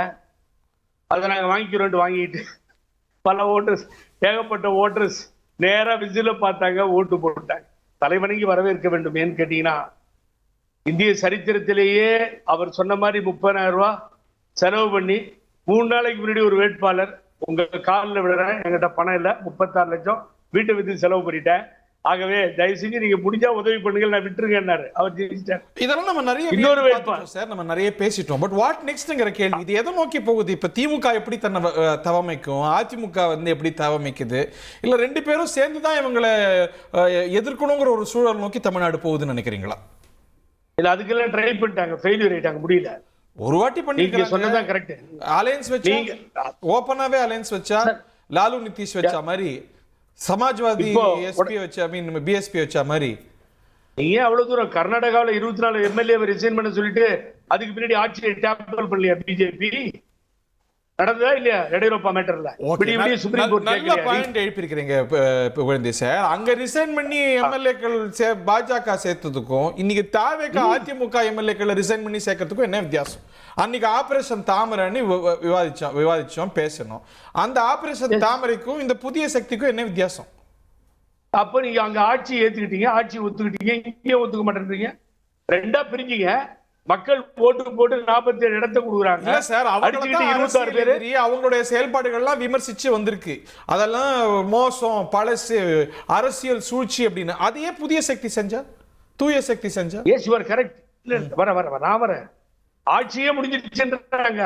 Speaker 5: அதை நாங்கள் வாங்கிக்கிறோன்ட்டு வாங்கிட்டு பல ஓட்டர்ஸ், ஏகப்பட்ட ஓட்டர்ஸ் நேராக விசில பார்த்தாங்க, ஓட்டு போட்டாங்க. தலைவணங்கி வரவேற்க வேண்டும். ஏன்னு கேட்டீங்கன்னா, இந்திய சரித்திரத்திலேயே அவர் சொன்ன மாதிரி 30,000 ரூபாய் செலவு பண்ணி 3 நாளைக்கு முன்னாடி ஒரு வேட்பாளர் உங்க காலில் விடுறேன், என்கிட்ட பணம் இல்லை, 36 லட்சம் வீட்டை வித்து செலவு பண்ணிட்டேன், ஆகவே தயவு செஞ்சு நீங்க முடிஞ்சா உதவி பண்ணுங்க, நான் விட்டுருங்கன்னாரு. அவர் ஜெயிச்சிட்டார்.
Speaker 1: இதெல்லாம் நம்ம நிறைய சார் நம்ம நிறைய பேசிட்டோம். பட் வாட் நெக்ஸ்ட்ங்கிற கேள்வி இது எதை நோக்கி போகுது? இப்ப திமுக எப்படி தன்னை தவமைக்கும், அதிமுக எப்படி தவமைக்குது, இல்ல 2 பேரும் சேர்ந்து தான் இவங்களை எதிர்க்கணுங்கிற ஒரு சூழல் நோக்கி தமிழ்நாடு போகுதுன்னு நினைக்கிறீங்களா?
Speaker 5: இல்ல அதுக்கெல்லாம் ட்ரை பண்ணிட்டாங்க, ஃபெயிலியர் ஆயிட்டாங்க, முடியல.
Speaker 1: ஒரு வாட்டி பண்ணீங்க
Speaker 5: சொன்னதான் கரெக்ட்.
Speaker 1: அலையன்ஸ் வச்சா, ஓபனாவே அலையன்ஸ் வச்சா, லாலு நிதிஷ் வச்சா மாதிரி, சமாஜ்வாதி எஸ்பி வச்சா, பிஎஸ்பி வச்சா மாதிரி.
Speaker 5: நீங்க அவ்வளவு தூரம் கர்நாடகாவில் 24 எம்எல்ஏ ரிசைன் பண்ண சொல்லிட்டு அதுக்கு பின்னாடி ஆட்சியை டேபிள் பண்ணலையா பிஜேபி? நடந்ததா இல்லையா எடியூரப்பா மேட்டர்ல? சுப்ரீம் கோர்ட்
Speaker 1: நல்ல பாயிண்ட் எழுப்பியிருக்கிறீங்க புகழேந்தி சார். அங்க ரிசைன் பண்ணி எம்எல்ஏக்கள் பாஜக சேர்த்ததுக்கும் இன்னைக்கு தாவேக அதிமுக எம்எல்ஏக்களை ரிசைன் பண்ணி சேர்க்கறதுக்கும் என்ன வித்தியாசம்? அன்னைக்கு ஆபரேஷன் தாமரைன்னு விவாதிச்சோம் பேசணும். அந்த ஆபரேஷன் தாமரைக்கும் இந்த புதிய சக்திக்கும் என்ன வித்தியாசம்?
Speaker 5: அப்ப நீங்க அங்க ஆட்சி ஏத்துக்கிட்டீங்க, ஆட்சி ஒத்துக்கிட்டீங்க, இங்கே ஒத்துக்க மாட்டேன்றீங்க. ரெண்டா பிரிஞ்சீங்க. மக்கள் ஓட்டு போட்டு 47 இடத்தை கொடுக்குறாங்க.
Speaker 1: இல்ல சார்,
Speaker 5: அடிச்சுக்கிட்டு 26 பேரு
Speaker 1: அவங்களுடைய செயல்பாடுகள்லாம் விமர்சிச்சு வந்திருக்கு. அதெல்லாம் மோசம், பழசு, அரசியல் சூழ்ச்சி அப்படின்னு. அதையே புதிய சக்தி செஞ்சா, தூய சக்தி செஞ்சா.
Speaker 5: Yes you are correct. இல்ல நான் வரேன். ஆட்சியே முடிஞ்சிருச்சுன்றாங்க.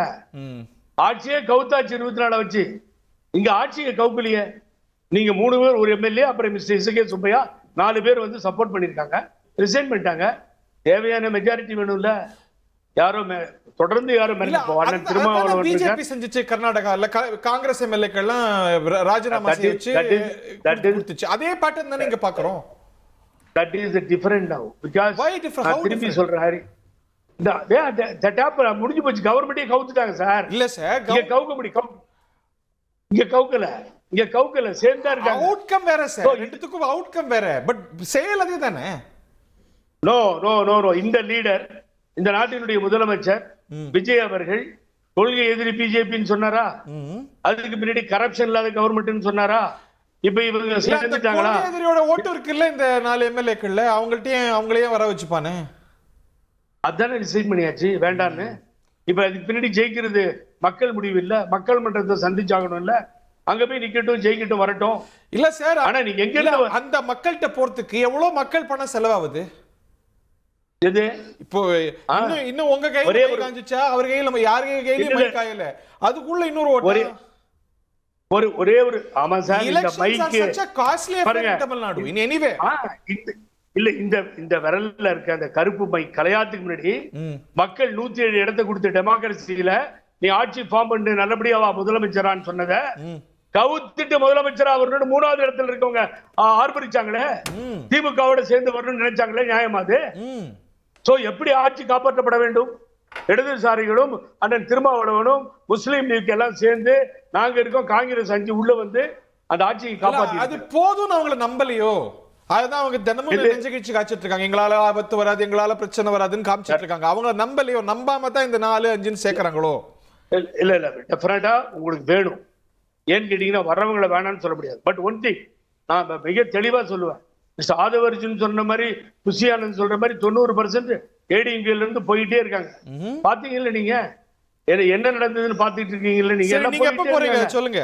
Speaker 5: ஆட்சியே கவுத்தாச்சு 24 வச்சு. இங்க ஆட்சியை கவுக்கலையே. நீங்க 3 பேர், ஒரு எம்எல்ஏ, அப்புறம் மிஸ்டர் இசகே சுப்பையா 4 பேர் வந்து சப்போர்ட் பண்ணிருக்காங்க, ரிசைன் பண்ணிட்டாங்க. தேவையான மெஜாரிட்டி வேணும்ல. யாரும் தொடர்ந்து யாரும்
Speaker 1: பிஜேபி செஞ்சுச்சு. கர்நாடகால காங்கிரஸ் எம்எல்ஏக்கெல்லாம் ராஜினாமா செஞ்சு அதே பேட்டர்ன் தானே இங்க பாக்குறோம்.
Speaker 5: தட் இஸ் டிஃபரண்ட் நவ. பிகாஸ் திருப்பி சொல்றாரு, முடிஞ்சு போச்சு. கவர்மெண்டே கவுத்துட்டாங்க சார். இல்ல சார், இங்க கவுக்க முடியும். இங்க கவுக்கல சேர்ந்தா இருக்காங்க.
Speaker 1: அவுட்கம் வேற சார், ரெண்டுத்துக்கும் அவுட்கம் வேற. பட் செயல் அதே தானே.
Speaker 5: No no no no. இந்த லீடர், இந்த நாட்டினுடைய முதலமைச்சர் விஜய் அவர்கள் கொள்கை எதிரி பிஜேபின்னு சொன்னாரா? அதுக்கு பின்னாடி கரப்ஷன் இல்லாத கவர்மெண்ட்னு சொன்னாரா? இப்ப இவங்க சேர்ந்துட்டாங்களா?
Speaker 1: எதிரியோட ஓட்டு இருக்குல்ல இந்த 4 எம்எல்ஏக்கள்ல, அவங்களையும் வர வச்சுப்பானே.
Speaker 5: அதானே ரிசைன் பண்ணியாச்சு வேண்டான்னு. இப்ப அதுக்கு பின்னாடி ஜெயிக்கிறது மக்கள் முடிவு இல்ல, மக்கள் மன்றத்தை சந்திச்சாகணும் இல்ல. அங்க போய் நிக்கட்டும், ஜெயிக்கட்டும், வரட்டும்.
Speaker 1: இல்ல சார்,
Speaker 5: ஆனா நீங்க எங்க
Speaker 1: அந்த மக்கள்கிட்ட போறதுக்கு எவ்வளவு மக்கள் பணம் செலவாகுது?
Speaker 5: எது
Speaker 1: இப்போ இன்னும் உங்க கையில காஞ்சிச்சா, அவர் கையில, நம்ம யார் கையிலயும் காயல. அதுக்குள்ள இன்னொரு
Speaker 5: ஒரே ஒரு ஆமா சார், இந்த மைக்கு
Speaker 1: காஸ்ட்லியா தமிழ்நாடு இன் எனிவே.
Speaker 5: இல்ல இந்த விரல்ல இருக்க அந்த கருப்பு மை கலையாத்துக்கு முன்னாடி மக்கள் 107 இடத்தை கொடுத்த டெமோக்ரஸியில நீ ஆட்சி ஃபார்ம் பண்ணி நல்லபடியா முதலமைச்சரான்னு சொன்னத கவுத்திட்டு முதலமைச்சரா வரணும் 3வது இடத்துல இருக்கவங்க ஆர்ப்பரிச்சாங்களே, திமுகவோட சேர்ந்து வரணும்னு நினைச்சாங்களே, நியாயமா அது? சோ எப்படி ஆட்சி காப்பாற்றப்பட வேண்டும்? இடதுசாரிகளும் அண்ணன் திருமாவளவனும் முஸ்லீம் லீக் எல்லாம் சேர்ந்து நாங்க இருக்கோம், காங்கிரஸ் 5 உள்ள வந்து அந்த ஆட்சியை காப்பாற்றி.
Speaker 1: அது போதும் அவங்களை நம்பலையோ? அதுதான் அவங்க தினமும் நெஞ்ச கழிச்சு காய்ச்சிட்டு இருக்காங்க. எங்களால ஆபத்து வராது, எங்களால பிரச்சனை வராதுன்னு காமிச்சிட்டு இருக்காங்க. அவங்க நம்பலையோ? நம்பாம தான் இந்த 4, 5 சேர்க்கறாங்களோ?
Speaker 5: இல்ல டெஃபினட்டா உங்களுக்கு வேணும். ஏன்னு கேட்டீங்கன்னா வர்றவங்களை வேணாம்னு சொல்ல முடியாது. பட் ஒன் திங் நான் மிக தெளிவா சொல்லுவேன். மிஸ்டர் ஆதவர்ஜுன் சொன்ன மாதிரி, புஷியானந்த் சொல்ற மாதிரி 90% ஏடிஎம்கேல இருந்து போயிட்டே இருக்காங்க. பாத்தீங்கல்ல நீங்க என்ன நடந்ததுன்னு பாத்துட்டு இருக்கீங்கல்ல நீங்க எல்லாம்.
Speaker 1: நீங்க எப்ப போறீங்க சொல்லுங்க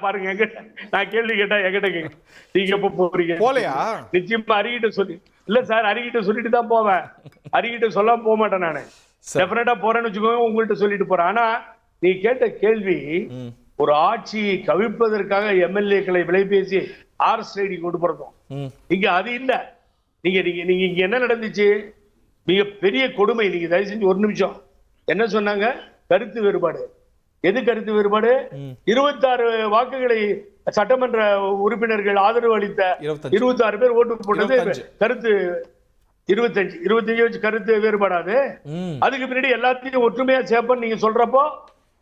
Speaker 5: பாருங்க. நான் கேள்வி கேட்டா என்கிட்ட கேங்க, நீங்க எப்ப போறீங்க?
Speaker 1: போலையா?
Speaker 5: நிச்சயமா அறிகிட்ட சொல்லி இல்ல சார், அறிகிட்ட சொல்லிட்டு தான் போவேன். அறிகிட்ட சொல்லாம போக மாட்டேன் நானு. டெஃபினட்டா போறேன்னு வச்சுக்கோங்க, உங்கள்கிட்ட சொல்லிட்டு போறேன். ஆனா நீ கேட்ட கேள்வி, ஒரு ஆட்சியை கவிழ்ப்பதற்காக எம்எல்ஏக்களை விலை பேசி ஆர்எஸ் ரைடிங் கொண்டு போறதும் இங்க அது இல்ல. நீங்க இங்க என்ன நடந்துச்சு? மிக பெரிய கொடுமை. நீங்க தயவு செஞ்சு ஒரு நிமிஷம் என்ன சொன்னாங்க? கருத்து வேறுபாடு. எது கருத்து வேறுபாடு? 26 வாக்குகளை சட்டமன்ற உறுப்பினர்கள் ஆதரவு அளித்த 26 பேர் ஓட்டு போட்டது கருத்து 25 வச்சு கருத்து வேறுபாடாது. அதுக்கு பின்னாடி எல்லாத்தையும் ஒற்றுமையா சேர்ப்பன்னு நீங்க சொல்றப்போ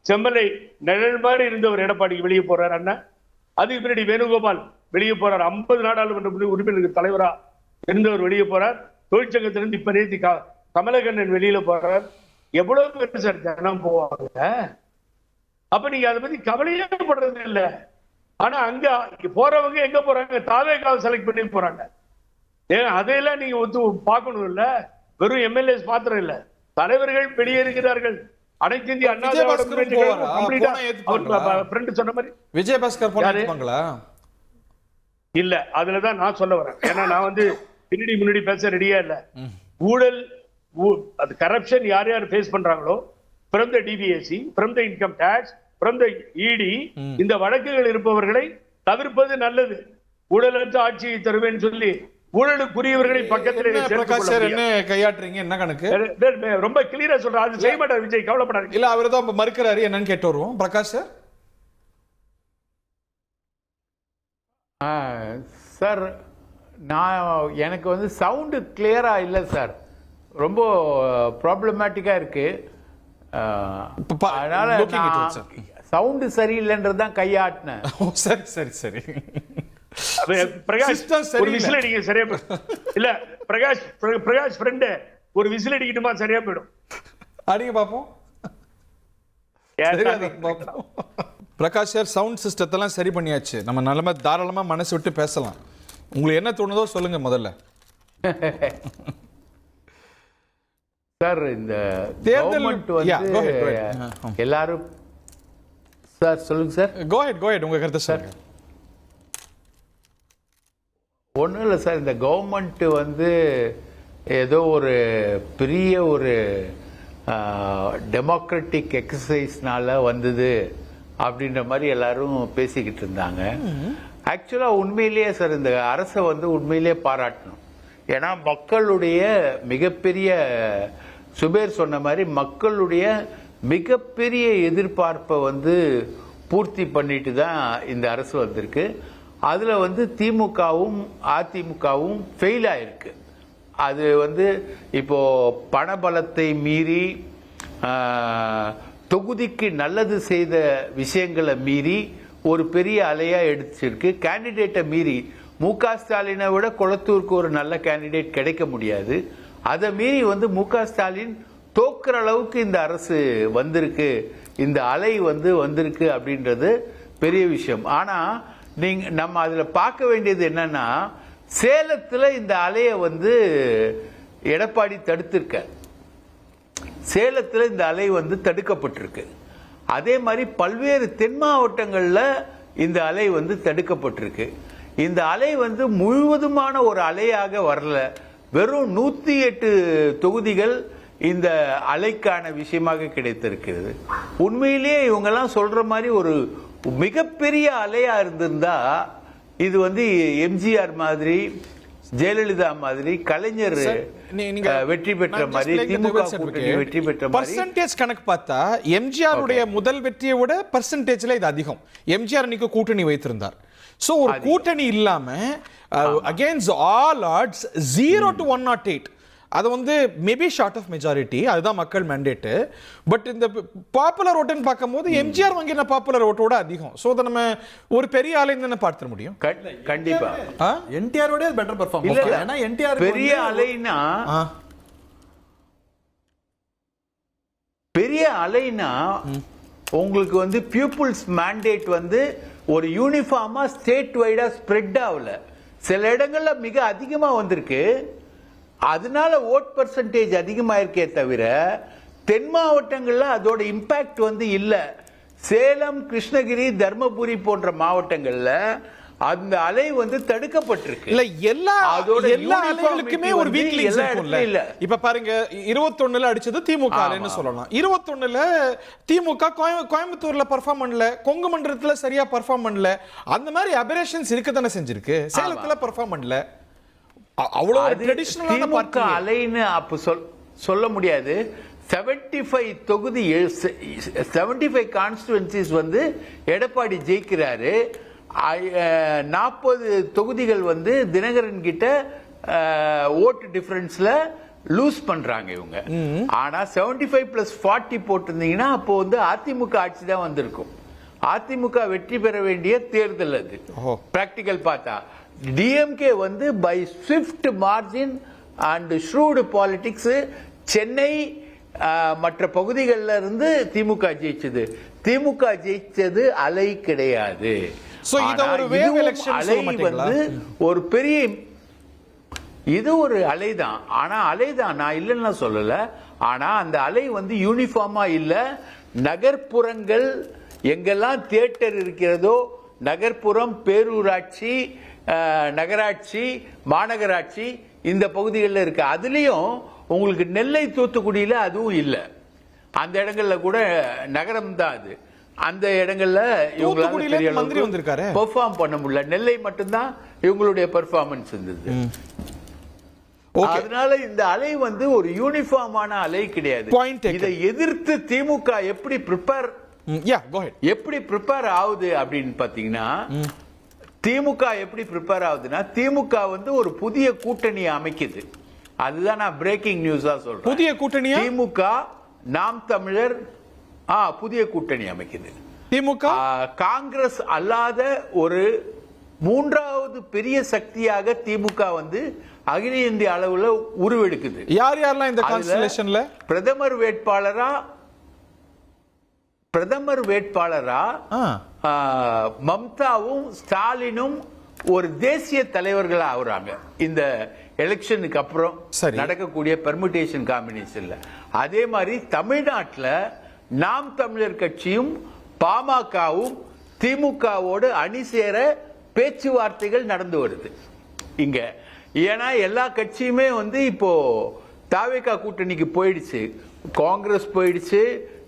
Speaker 5: செம்மலை நிழல் மாதிரி இருந்தவர் எடப்பாடிக்கு வெளியே போறார் அண்ணன். அதுக்கு பின்னாடி வேணுகோபால் வெளியே போறார். 50 நாடாளுமன்ற உறுப்பினருக்கு தலைவரா இருந்தவர் வெளியே போறார். தொழிற்சங்கத்திலிருந்து இப்ப நேத்தி கமலக்கண்ணன் வெளியில போறார். எவ்வளவு பேர் சார் தினம் போவாங்க? அப்ப நீங்க அதை பத்தி கவலையே படுறது இல்ல. ஆனா அங்க போறவங்க எங்க போறாங்க? தாவேகாவை செலக்ட் பண்ணி போறாங்க. அதையெல்லாம் நீங்க ஒத்து பார்க்கணும் இல்ல. வெறும் எம்எல்ஏஸ் பாத்திரம் இல்ல, தலைவர்கள் வெளியேறுகிறார்கள். அனைத்து இந்திய அண்ணா சொன்ன மாதிரி
Speaker 1: விஜயபாஸ்கர்
Speaker 5: இல்ல. அதுலதான் நான் சொல்ல வரேன். ஏன்னா நான் வந்து பின்னாடி முன்னாடி பேச ரெடியா இல்ல. ஊழல், அது கரப்ஷன் யார் யார் ஃபேஸ் பண்றாங்களோ, from the DBSC, from the income tax, from the ED, இந்த வழக்குகள் இருப்பவர்களை தவிர்ப்பது நல்லது. ஊழலற்ற ஆட்சியை தருவேன்னு சொல்லி ஊழலுக்குரியவர்களை பக்கத்திலே
Speaker 1: கையாட்டுறீங்க. என்ன கணக்கு?
Speaker 5: ரொம்ப கிளியரா சொல்றேன். அது செய்ய மாட்டார் விஜய், கவலைப்படாது.
Speaker 1: இல்ல அவர் தான் மறுக்கிறாரு. என்னன்னு கேட்டு வருவோம். பிரகாஷ்
Speaker 6: சார், எனக்கு வந்து சவுண்டு கிளியரா இல்லை சார், ரொம்ப ப்ராப்ளமேட்டிக்கா இருக்கு. அதனால
Speaker 1: looking into it, sir.
Speaker 6: Sound சரியில்லைன்றது தான் கையாட்டினேன்.
Speaker 1: சரி சரி சரி.
Speaker 5: பிரகாஷ்
Speaker 1: System
Speaker 5: ஒரு
Speaker 1: சரியில்லை.
Speaker 5: விசில் அடிங்க சரியா போயிடும். இல்ல பிரகாஷ் ஃப்ரெண்டு ஒரு விசில் அடிக்கட்டுமா சரியா போயிடும்.
Speaker 1: அடிங்க பாப்போம். பிரகாஷ் சார், சவுண்ட் சிஸ்டத்தெல்லாம் சரி பண்ணியாச்சு. நம்ம நல்லமா தாராளமா மனசு விட்டு பேசலாம். உங்களுக்கு என்ன தோணுதோ சொல்லுங்க முதல்ல.
Speaker 6: சார் இந்த
Speaker 1: தேர்தல்
Speaker 6: கவர்மெண்ட் வந்து எல்லாரும் சார் சொல்லுங்க சார்.
Speaker 1: கோ ஹெட் உங்க கருத்து சார்.
Speaker 6: ஒன்றும் இல்லை சார், இந்த கவர்மெண்ட் வந்து ஏதோ ஒரு பெரிய ஒரு டெமோக்ராட்டிக் எக்ஸசைஸ்னால வந்தது அப்படின்ற மாதிரி எல்லாரும் பேசிக்கிட்டு இருந்தாங்க. ஆக்சுவலாக உண்மையிலேயே சார் இந்த அரசை வந்து உண்மையிலேயே பாராட்டணும். ஏன்னா மக்களுடைய மிகப்பெரிய, சுபேர் சொன்ன மாதிரி மக்களுடைய மிகப்பெரிய எதிர்பார்ப்பை வந்து பூர்த்தி பண்ணிட்டு தான் இந்த அரசு வந்திருக்கு. அதில் வந்து திமுகவும் அதிமுகவும் ஃபெயில் ஆயிருக்கு. அது வந்து இப்போ பணபலத்தை மீறி, தொகுதிக்கு நல்லது செய்த விஷயங்களை மீறி ஒரு பெரிய அலையா எடுத்துருக்கு. கேண்டிடேட்டை மீறி மு.க. ஸ்டாலினை விட கொளத்தூருக்கு ஒரு நல்ல கேண்டிடேட் கிடைக்க முடியாது. அதை மீறி வந்து மு.க. ஸ்டாலின் தோக்குற அளவுக்கு இந்த அரசு வந்திருக்கு, இந்த அலை வந்து வந்திருக்கு அப்படின்றது பெரிய விஷயம். ஆனா நம்ம அதுல பார்க்க வேண்டியது என்னன்னா, சேலத்துல இந்த அலையை வந்து எடப்பாடி தடுத்திருக்க. சேலத்துல இந்த அலை வந்து தடுக்கப்பட்டிருக்கு. அதே மாதிரி பல்வேறு தென் மாவட்டங்கள்ல இந்த அலை வந்து தடுக்கப்பட்டிருக்கு. இந்த அலை வந்து முழுவதுமான ஒரு அலையாக வரல. வெறும் 108 தொகுதிகள் இந்த அலைக்கான விஷயமாக கிடைத்திருக்கிறது. உண்மையிலேயே இவங்கெல்லாம் சொல்ற மாதிரி ஒரு மிகப்பெரிய அலையா இருந்திருந்தா இது வந்து எம்ஜிஆர் மாதிரி, ஜெயலலிதா மாதிரி, கலைஞர் வெற்றி பெற்ற மாதிரி, திமுக கூட்டணி வெற்றி பெற்ற மாதிரி
Speaker 1: பர்சன்டேஜ் கணக்கு பார்த்தா எம்ஜிஆர் உடைய முதல் வெற்றியை விட பர்சன்டேஜ்ல இது அதிகம். எம்ஜிஆர் அன்னைக்கு கூட்டணி வைத்திருந்தார். சோ ஒரு கூட்டணி இல்லாம அகைன்ஸ்ட் ஆல் ஆட்ஸ் 0 to 108, அது வந்து மேபி ஷார்ட் ஆஃப் மெஜாரிட்டி, அதுதான் மக்கள் மேண்டேட். பட் இந்த பாப்புலர் ஓட்டுன்னு பார்க்கும்போது எம்ஜிஆர் வாங்கின பாப்புலர் ஓட்டோட அதிகம். ஸோ அதை நம்ம ஒரு பெரிய ஆலைன்னு தானே பார்த்துட முடியும்.
Speaker 6: கண்டிப்பா
Speaker 3: என்டிஆரோட பெட்டர் பெர்ஃபார்ம். ஏன்னா என்டிஆர்
Speaker 6: பெரிய அலைனா, பெரிய அலைனா உங்களுக்கு வந்து பீப்புள்ஸ் மேண்டேட் வந்து ஒரு யூனிஃபார்மா ஸ்டேட் வைடா ஸ்ப்ரெட் ஆகல. சில இடங்கள்ல மிக அதிகமா வந்திருக்கு. அதனால ஓட் பர்சன்டேஜ் அதிகமாயிருக்கே தவிர தென் மாவட்டங்கள்ல அதோட இம்பாக்ட் வந்து இல்ல. சேலம், கிருஷ்ணகிரி, தர்மபுரி போன்ற மாவட்டங்கள்ல அந்த அலை வந்து தடுக்கப்பட்டிருக்கு.
Speaker 1: இல்ல எல்லா அலைகளுக்குமே ஒரு வீக் லிங்க்ஸ் இருக்கும்ல. இப்ப பாருங்க 21ல அடிச்சது திமுக அலைன்னு சொல்லலாம். 21ல திமுக கோயம்புத்தூர்ல பெர்ஃபார்ம் பண்ணல, கொங்கு மண்டலத்துல சரியா பெர்ஃபார்ம் பண்ணல. அந்த மாதிரி அபரேஷன்ஸ் இருக்க தானே செஞ்சிருக்கு. சேலத்துல பெர்ஃபார்ம் பண்ணல. அவ்வளவு ட்ரெடிஷனலான பார்ட்டி
Speaker 6: அலைன்னு அப்ப சொல்ல முடியாது. 75 தொகுதி 75 கான்ஸ்டிட்யூன்சிஸ் வந்து எடப்பாடி ஜெயிக்கிறாரு. 40 தொகுதிகள் வந்து தினகரன் கிட்ட ஓட்டு டிஃபரன்ஸ்ல லூஸ் பண்றாங்க இவங்க. ஆனா 75+40 போட்டிருந்தீங்கன்னா அப்போ வந்து அதிமுக ஆட்சி தான் வந்திருக்கும். அதிமுக வெற்றி பெற வேண்டிய தேர்தல் அது. பிராக்டிகல் பார்த்தா டிஎம்கே வந்து by swift margin and shrewd politics Chennai மற்ற பகுதிகளில் இருந்து திமுக ஜெயிச்சது. திமுக ஜெயிச்சது அலை கிடையாது. அலை வந்து ஒரு பெரிய, இது ஒரு அலைதான். ஆனா அலைதான், நான் இல்லைன்னு சொல்லல. ஆனா அந்த அலை வந்து யூனிஃபார்மா இல்ல. நகர்ப்புறங்கள் எங்கெல்லாம் தியேட்டர் இருக்கிறதோ, நகர்ப்புறம், பேரூராட்சி, நகராட்சி, மாநகராட்சி இந்த பகுதிகளில் இருக்கு. அதுலயும் உங்களுக்கு நெல்லை, தூத்துக்குடியில அதுவும் இல்லை. அந்த இடங்கள்ல கூட நகரம் தான் அது. அந்த இடங்கள்ல இவங்களால பெர்ஃபார்ம் பண்ண முடியல. நெல்லை மட்டும்தான் இவங்களுடைய பெர்ஃபார்மன்ஸ் இருந்தது. அதனால இந்த அலை வந்து ஒரு யூனிஃபார்மான அலை கிடையாது. இதை எதிர்த்து திமுக எப்படி ப்ரிப்பேர் ஆகுது அப்படின்னு பாத்தீங்கன்னா, திமுக எப்படி ப்ரிப்பேர் ஆகுதுன்னா, திமுக வந்து ஒரு புதிய கூட்டணியை அமைக்குது. அதுதான் நான் பிரேக்கிங் நியூஸா சொல்றேன்.
Speaker 1: புதிய கூட்டணியா?
Speaker 6: திமுக நாம் தமிழர் புதிய கூட்டணி அமைக்குது.
Speaker 1: திமுக
Speaker 6: காங்கிரஸ் அல்லாத ஒரு மூன்றாவது பெரிய சக்தியாக திமுக வந்து அகில இந்திய அளவுல உருவெடுக்குது.
Speaker 1: யார் யாரெல்லாம் இந்த கான்ஸ்டலேஷன்ல?
Speaker 6: பிரதமர் வேட்பாளரா மம்தாவும் ஸ்டாலினும் ஒரு தேசிய தலைவர்களா ஆகுறாங்க இந்த எலெக்ஷனுக்கு அப்புறம் நடக்கக்கூடிய பெர்முடேஷன் காம்பினேஷன்ல. அதே மாதிரி தமிழ்நாட்டில் நாம் தமிழர் கட்சியும் பாமகவும் திமுகவோடு அணி சேர பேச்சுவார்த்தைகள் நடந்து வருது இங்க. ஏன்னா எல்லா கட்சியுமே வந்து இப்போ தாவேகா கூட்டணிக்கு போயிடுச்சு. காங்கிரஸ் போயிடுச்சு,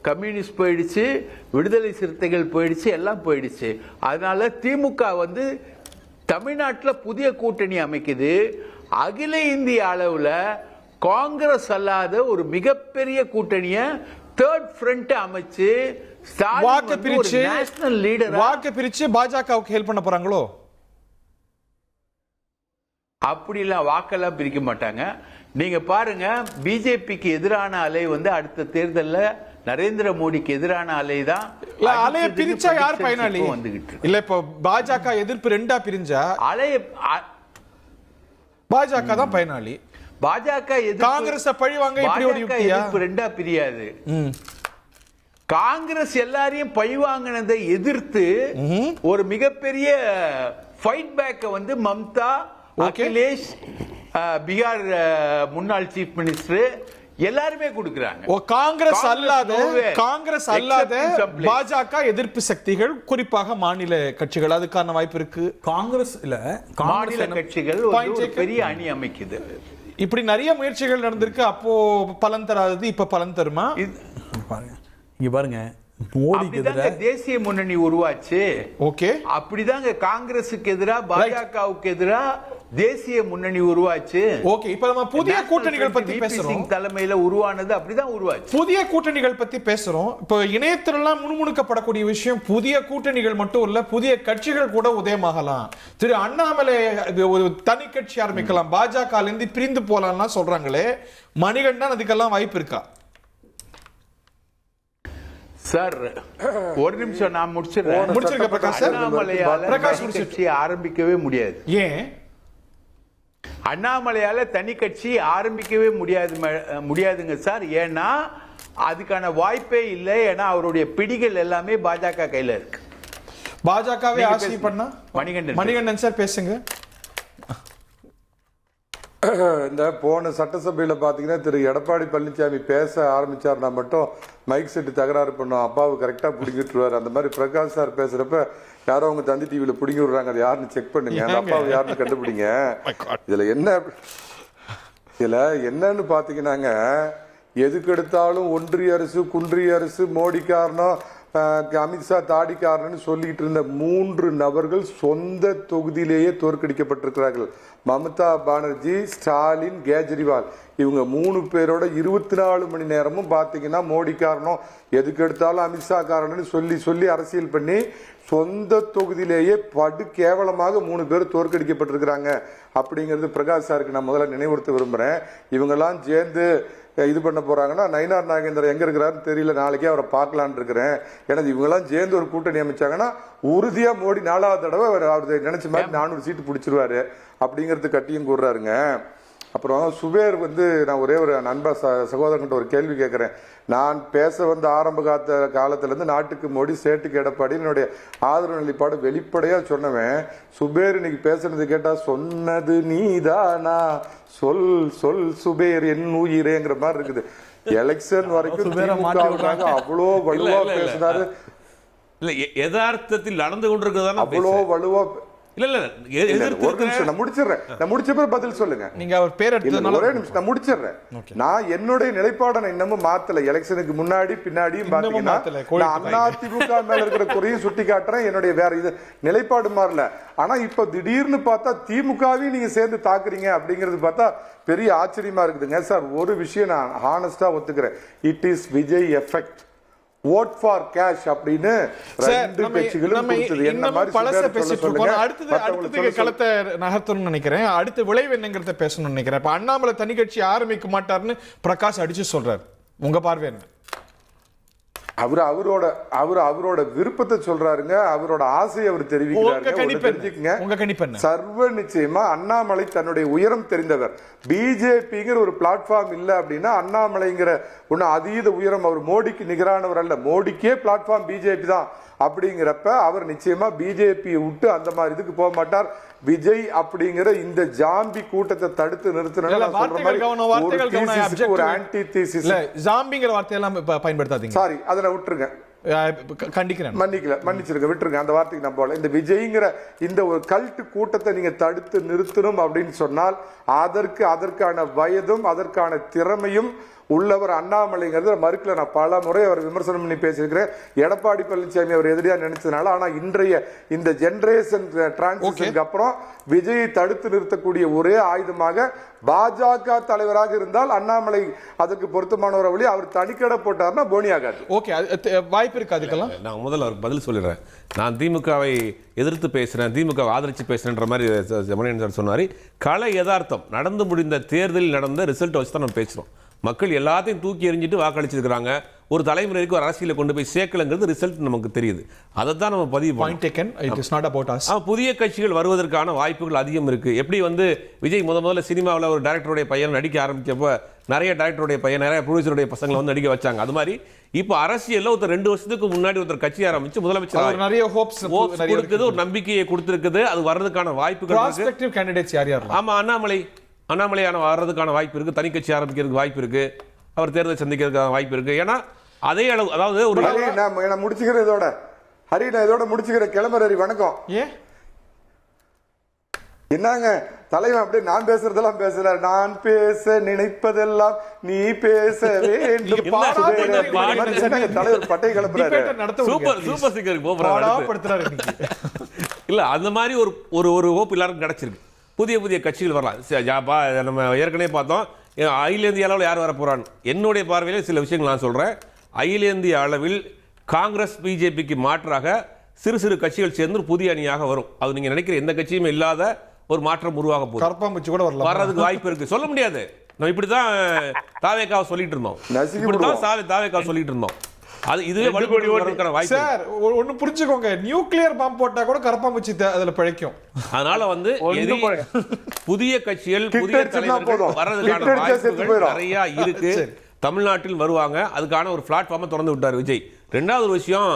Speaker 6: கம்யூனிஸ்ட் போயிடுச்சு, விடுதலை சிறுத்தைகள் போயிடுச்சு, எல்லாம் போயிடுச்சு. அதனால திமுக வந்து தமிழ்நாட்டில் புதிய கூட்டணி அமைக்குது. அகில இந்திய அளவுல காங்கிரஸ் அல்லாத ஒரு மிகப்பெரிய கூட்டணிய தேர்ட் ஃப்ரண்ட் அமைச்சு
Speaker 1: வாக்கு பிரிச்சு நேஷனல் லீடர் வாக்கு பிரிச்சு பாஜகவுக்கு ஹெல்ப் பண்ண போறாங்களோ?
Speaker 6: அப்படிலாம் வாக்கெல்லாம் பிரிக்க மாட்டாங்க. நீங்க பாருங்க, பிஜேபிக்கு எதிரான அலை வந்து அடுத்த தேர்தல்ல நரேந்திர மோடிக்கு எதிரான அலை தான்.
Speaker 1: அலைய பிரிச்சா யார் பயனாளி? இல்ல இப்ப பாஜக எதிர்ப்பு ரெண்டா பிரிஞ்சா அலைய பாஜக தான் பயனாளி.
Speaker 6: பாஜக
Speaker 1: காங்கிரஸ் பழி வாங்க இப்படி ஒரு யுக்தியா?
Speaker 6: ரெண்டா பிரியாது. காங்கிரஸ் எல்லாரையும் பழி வாங்கினதை எதிர்த்து ஒரு மிகப்பெரிய ஃபைட் பேக்க வந்து மம்தா, அகிலேஷ், பீகார் முன்னாள் சீஃப் மினிஸ்டர் எல்லாருமே கொடுக்கறாங்க.
Speaker 1: காங்கிரஸ் அல்லாத பாஜக எதிர்ப்பு சக்திகள், குறிப்பாக மாநில கட்சிகள், அதுக்கான வாய்ப்பு இருக்கு.
Speaker 3: காங்கிரஸ் இல்ல,
Speaker 6: மாநில கட்சிகள் ஒரு பெரிய அணி அமைக்குது.
Speaker 1: இப்படி நிறைய முயற்சிகள் நடந்திருக்கு. அப்போ பலன் தராதது இப்ப பலன் தருமா?
Speaker 3: இங்க பாருங்க, மோடிக்கு எதிராக
Speaker 6: தேசிய முன்னணி உருவாச்சு.
Speaker 1: ஓகே,
Speaker 6: அப்படிதாங்க காங்கிரஸுக்கு எதிராக பாஜகவுக்கு எதிராக தேசிய முன்னணி உருவாச்சு.
Speaker 1: ஓகே, இப்ப நம்ம புதிய கூட்டணிகள் பத்தி பேசுறோம்.
Speaker 6: தலைமையில உருவானது அப்படிதான் உருவாச்சு.
Speaker 1: புதிய கூட்டணிகள் பத்தி பேசுறோம். இப்போ இணையத்திலெல்லாம் முணுமுணுக்கப்படக்கூடிய விஷயம் புதிய கூட்டணிகள் மட்டும் இல்ல, புதிய கட்சிகள் கூட உதயமாகலாம். திரு அண்ணாமலை ஒரு தனி கட்சி ஆரம்பிக்கலாம், பாஜக இருந்து பிரிந்து போலாம்லாம் சொல்றாங்களே, மணிகண்டன் அதுக்கெல்லாம் வாய்ப்பு இருக்கா?
Speaker 6: சார் ஒரு நிமிஷம் நான் முடிச்சிடுறேன். அண்ணாமலையால கட்சி ஆரம்பிக்கவே முடியாது.
Speaker 1: ஏன்?
Speaker 6: அண்ணாமலையால தனி கட்சி ஆரம்பிக்கவே முடியாதுங்க சார். ஏன்னா அதுக்கான வாய்ப்பே இல்லை. ஏன்னா அவருடைய பிடிகள் எல்லாமே பாஜக கையில இருக்கு.
Speaker 1: பாஜகவே ஆட்சி பண்ணா மணிகண்டன் சார் பேசுங்க.
Speaker 2: இந்த போன சட்டசபையில பாத்தீங்கன்னா திரு எடப்பாடி பழனிசாமி பேச ஆரம்பிச்சாருன்னா மட்டும் மைக் செட்டு தகராறு பண்ணும், அப்பாவு கரெக்டா பிடிங்கிட்டுருவாரு. அந்த மாதிரி பிரகாஷ் சார் பேசுறப்ப யாரோ அவங்க தந்தி டிவியில பிடிங்கி விடுறாங்க, அது யாருன்னு செக் பண்ணுங்க, அந்த அப்பாவை யாருன்னு கண்டுபிடிங்க. இதுல என்னன்னு பாத்தீங்கன்னாங்க, எதுக்கு எடுத்தாலும் ஒன்றிய அரசு, குன்றிய அரசு, மோடி காரணம், அமித்ஷா தாடி காரணம்னு சொல்லிட்டு இருந்த 3 நபர்கள் சொந்த தொகுதியிலேயே தோற்கடிக்கப்பட்டிருக்கிறார்கள். மம்தா பானர்ஜி, ஸ்டாலின், கேஜ்ரிவால், இவங்க 3 பேரோட 24 மணி நேரமும் பாத்தீங்கன்னா மோடி காரணம், எதுக்கு எடுத்தாலும் அமித்ஷா காரணம்னு சொல்லி சொல்லி அரசியல் பண்ணி சொந்த தொகுதியிலேயே படு கேவலமாக 3 பேர் தோற்கடிக்கப்பட்டிருக்கிறாங்க. அப்படிங்கிறது பிரகாஷ் சாருக்கு நான் முதல்ல நினைவுறுத்த விரும்புறேன். இவங்கெல்லாம் சேர்ந்து இது பண்ண போறாங்கன்னா, நயினார் நாகேந்திரன் எங்க இருக்கிறாருன்னு தெரியல, நாளைக்கே அவரை பார்க்கலான்னு இருக்கிறேன். ஏன்னா இவங்கெல்லாம் சேர்ந்து ஒரு கூட்டணி அமைச்சாங்கன்னா உறுதியா மோடி 4வது தடவை அவர் நினைச்ச மாதிரி 400 சீட்டு பிடிச்சிருவாரு அப்படிங்கிறது கட்டியும் கூறுறாருங்க. அப்புறம் சுபேர் வந்து, நான் ஒரே ஒரு நண்பா சகோதரன்கிட்ட ஒரு கேள்வி கேட்கிறேன். நான் பேச வந்த ஆரம்ப காலத்துல இருந்து நாட்டுக்கு மோடி, சேட்டுக்கு எடப்பாடி என்னுடைய ஆதரவு நிலைப்பாடு வெளிப்படையா சொன்னவன். சுபேர் இன்னைக்கு பேசுறது கேட்டா சொன்னது நீதானா, சொல் சொல் சுபேர் என் உயிரேங்கிற மாதிரி இருக்குது. எலெக்ஷன் வரைக்கும் அவ்வளோ வலுவா பேசினாரு.
Speaker 4: இல்ல யதார்த்தத்தில் நடந்து கொண்டிருக்கிறதா
Speaker 2: அவ்வளோ வலுவா
Speaker 4: இல்ல
Speaker 2: ஒரு நிமிஷம் நான் முடிச்ச பதில் சொல்லுங்க.
Speaker 1: நீங்க அவர் பேர் எடுத்ததுனால
Speaker 2: ஒரே நிமிஷம் நான் முடிச்சிடுறேன். நான் என்னுடைய நிலைப்பாடை நான் இன்னமும் மாத்தல. எலெக்ஷனுக்கு முன்னாடி பின்னாடியும் பாத்தீங்கன்னா அதிமுக மேல இருக்கிற குறையும் சுட்டி காட்டுறேன். என்னுடைய வேற இது நிலைப்பாடு மாறல. ஆனா இப்ப திடீர்னு பார்த்தா திமுகவையும் நீங்க சேர்ந்து தாக்குறீங்க அப்படிங்கிறது பார்த்தா பெரிய ஆச்சரியமா இருக்குதுங்க சார். ஒரு விஷயம் நான் ஹானஸ்டா ஒத்துக்கிறேன், it is Vijay effect. Vote for cash அப்படின்னு
Speaker 1: சார்,
Speaker 2: ரெண்டு
Speaker 1: நம்ம
Speaker 2: கட்சிகளும் கொடுத்தது. என்ன
Speaker 1: இன்னமும்
Speaker 2: மாதிரி
Speaker 1: பழச
Speaker 2: சொல்ல
Speaker 1: பேசிட்டு
Speaker 2: சொல்லுங்க.
Speaker 1: இருக்கோம். அடுத்தது களத்தை நகர்த்தணும்னு நினைக்கிறேன். அடுத்த விளைவு என்னங்கிறத பேசணும்னு நினைக்கிறேன். இப்ப அண்ணாமலை தனி கட்சி ஆரம்பிக்க மாட்டாருன்னு பிரகாஷ் அடிச்சு சொல்றாரு. உங்க பார்வை என்ன?
Speaker 2: அவரோட விருப்பத்தை சொல்றாருங்க, அவரோட ஆசையை அவர் தெரிவிக்கிறாருங்க.
Speaker 1: உங்க கணிப்பு என்ன?
Speaker 2: சர்வ நிச்சயமா அண்ணாமலை தன்னுடைய உயரம் தெரிந்தவர். பிஜேபிங்கிற ஒரு பிளாட்ஃபார்ம் இல்ல அப்படின்னா அண்ணாமலைங்கிற ஒண்ணு அதீத உயரம், அவர் மோடிக்கு நிகரானவர் அல்ல. மோடிக்கே பிளாட்ஃபார்ம் பிஜேபி தான். அப்படிங்கிறப்ப அவர் நிச்சயமா பிஜேபியை விட்டு அந்த மாதிரி இதுக்கு போக மாட்டார். விஜய் அப்படிங்கிற இந்த ஜாம்பி கூட்டத்தை தடுத்து நிறுத்தணும். ஒரு ஆன்டி தீசிஸ்
Speaker 1: ஜாம்பிங்கிற வார்த்தையெல்லாம் பயன்படுத்தாதீங்க.
Speaker 2: சாரி, அதை விட்டுருங்க,
Speaker 1: கண்டிக்கிறேன்.
Speaker 2: மன்னிச்சிருங்க, விட்டுருங்க அந்த வார்த்தைக்கு நம்ம போல. இந்த விஜய்ங்கிற இந்த ஒரு கல்ட் கூட்டத்தை நீங்க தடுத்து நிறுத்தணும் அப்படின்னு சொன்னால் அதற்கான வயதும் அதற்கான திறமையும் உள்ளவர் அண்ணாமலைங்கிறது மறுக்கல. நான் பல முறை அவர் விமர்சனம் பண்ணி பேசியிருக்கிறேன். எடப்பாடி பழனிசாமி அவர் எதிரியா நினைச்சதுனால. ஆனா இன்றைய இந்த ஜெனரேஷன் டிரான்சிஷனுக்கு அப்புறம் விஜயை தடுத்து நிறுத்தக்கூடிய ஒரே ஆயுதமாக பாஜக தலைவராக இருந்தால் அண்ணாமலை அதுக்கு பொருத்தமானவரை வழி. அவர் தனிக்கடை போட்டார்னா போனி ஆகாது.
Speaker 1: ஓகே, வாய்ப்பு இருக்கு அதுக்கெல்லாம்.
Speaker 4: நான் முதல்ல அவருக்கு பதில் சொல்லிடுறேன். நான் திமுகவை எதிர்த்து பேசுறேன், திமுக ஆதரிச்சு பேசுறேன்ற மாதிரி மணியன் சார் சொன்னார். கள யதார்த்தம் நடந்து முடிந்த தேர்தலில் நடந்த ரிசல்ட்டை வச்சு தான் நம்ம பேசுறோம். மக்கள் எல்லாத்தையும் தூக்கி எறிஞ்சிட்டு வாக்களிச்சிருக்கிறாங்க. ஒரு தலைமுறைக்கு ஒரு அரசியலை கொண்டு போய் சேர்க்கலங்கிறது ரிசல்ட் நமக்கு தெரியுது. அதை தான் நம்ம பதிவு பண்ணோம். புதிய கட்சிகள் வருவதற்கான வாய்ப்புகள் அதிகம் இருக்கு. எப்படி விஜய் முதல்ல சினிமாவில் ஒரு டைரக்டருடைய பையன் நடிக்க ஆரம்பிச்சப்ப நிறைய டைரக்டருடைய பையன், நிறைய ப்ரொடியூசருடைய பசங்களை நடிக்க வச்சாங்க. அது மாதிரி இப்போ அரசியல் ஒருத்தர் 2 வருஷத்துக்கு முன்னாடி ஒருத்தர் கட்சி ஆரம்பிச்சு முதலமைச்சர் நிறைய ஹோப்ஸ் கொடுக்குது, ஒரு நம்பிக்கையை கொடுத்திருக்குது. அது வர்றதுக்கான வாய்ப்புகள். ஆமா, அண்ணாமலையான வர்றதுக்கான வாய்ப்பு இருக்கு. தனி கட்சி ஆரம்பிக்கிறதுக்கு வாய்ப்பு இருக்கு. அவர் தேர்தலை சந்திக்கிறதுக்கான வாய்ப்பு இருக்கு. ஏன்னா அதே அளவு, அதாவது ஒரு
Speaker 2: முடிச்சுக்கிறேன் இதோட ஹரி, நான் இதோட முடிச்சுக்கிறேன். கிளம்புறேன். வணக்கம். என்னங்க தலைவன் அப்படியே நான் பேசுறதெல்லாம் பேசல, நான் பேச நினைப்பதெல்லாம் நீ பேச வேண்டும். தலைவர் பட்டை கிளம்புறாரு.
Speaker 4: சூப்பர் சிங்கருக்கு போறாரு. இல்ல, அந்த மாதிரி ஒரு ஹோப் எல்லாருக்கும் கிடைச்சிருக்கு. புதிய கட்சிகள் வரலாம். நம்ம ஏற்கனவே பார்த்தோம் அகில இந்திய அளவில் யார் வர போறான்னு. என்னுடைய பார்வையில் சில விஷயங்கள் நான் சொல்றேன். அகில இந்திய அளவில் காங்கிரஸ் பிஜேபிக்கு மாற்றாக சிறு கட்சிகள் சேர்ந்து புதிய அணியாக வரும். அது நீங்க நினைக்கிற எந்த கட்சியும் இல்லாத ஒரு மாற்றம் உருவாக போகுது. வர்றதுக்கு வாய்ப்பு இருக்கு. சொல்ல முடியாது. நம்ம இப்படிதான் தாவேக்காவை சொல்லிட்டு இருந்தோம். அது இதுவே வலுப்படுத்துவதற்கான வாய்ப்பு.
Speaker 1: சார், ஒன்னு புரிஞ்சுக்கோங்க, நியூக்ளியர் பாம்பு போட்டா கூட கரப்பாம்பூச்சி அதுல பிழைக்கும்.
Speaker 4: அதனால புதிய கட்சிகள், புதிய தலைவர்கள் வர்றதுக்கான வாய்ப்புகள் நிறைய இருக்கு. தமிழ்நாட்டில் வருவாங்க. அதுக்கான ஒரு பிளாட்ஃபார்மை திறந்து விட்டார் விஜய். ரெண்டாவது ஒரு விஷயம்,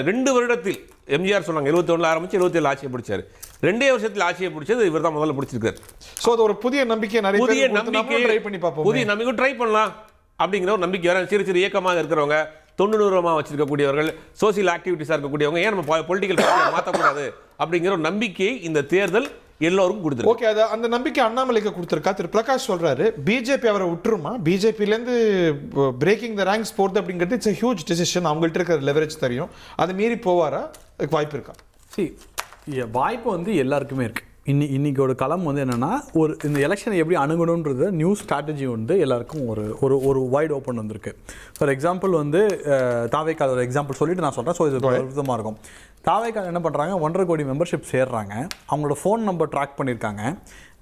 Speaker 4: 2 வருடத்தில் எம்ஜிஆர் சொன்னாங்க 71 ஆரம்பிச்சு 77 ஆட்சியை பிடிச்சாரு. 2 வருஷத்தில் ஆட்சியை பிடிச்சது இவர் தான் முதல்ல பிடிச்சிருக்காரு.
Speaker 1: சோ அது ஒரு புதிய நம்பிக்கை, புதிய நம்பிக்கை
Speaker 4: ட்ரை பண்ணலாம் அப்படிங்கிற ஒரு நம்பிக்கை வர. சிறு இயக்கமாக இருக்கிறவங்க, 90 வச்சிருக்கக்கூடியவர்கள், சோசியல் ஆக்டிவிட்டிஸாக இருக்கக்கூடியவங்க, ஏன் நம்ம பொலிட்டிக்கல் பார்ட்டியை மாற்றக்கூடாது அப்படிங்கிற ஒரு நம்பிக்கையை இந்த தேர்தல் எல்லோருக்கும் கொடுத்துருக்கு.
Speaker 1: ஓகே, அந்த நம்பிக்கை அண்ணாமலைக்கு கொடுத்துருக்கா. திரு பிரகாஷ் சொல்றாரு பிஜேபி அவரை விட்டுருமா, பிஜேபியிலேருந்து பிரேக்கிங் த ரேங்க்ஸ் போகிறது அப்படிங்கிறது இட்ஸ் ஹியூஜ் டிசிஷன். அவங்கள்ட்ட இருக்கிற லெவரேஜ் தெரியும். அதை மீறி போவாரா? வாய்ப்பு இருக்கா?
Speaker 3: வாய்ப்பு எல்லாருக்குமே இருக்கு. இன்னைக்கோட களம் என்னன்னா, இந்த எலெக்ஷனை எப்படி அணுகணுன்றது நியூ ஸ்ட்ராட்டஜி எல்லாருக்கும் ஒரு வைட் ஓப்பன் வந்திருக்கு. ஃபார் எக்ஸாம்பிள் தாவேக்கால் ஒரு எக்ஸாம்பிள் சொல்லிட்டு நான் சொல்கிறேன். ஸோ இது விதமாக இருக்கும். தாவேக்கால் என்ன பண்ணுறாங்க, 1.5 கோடி மெம்பர்ஷிப் சேர்றாங்க. அவங்களோட ஃபோன் நம்பர் ட்ராக் பண்ணியிருக்காங்க.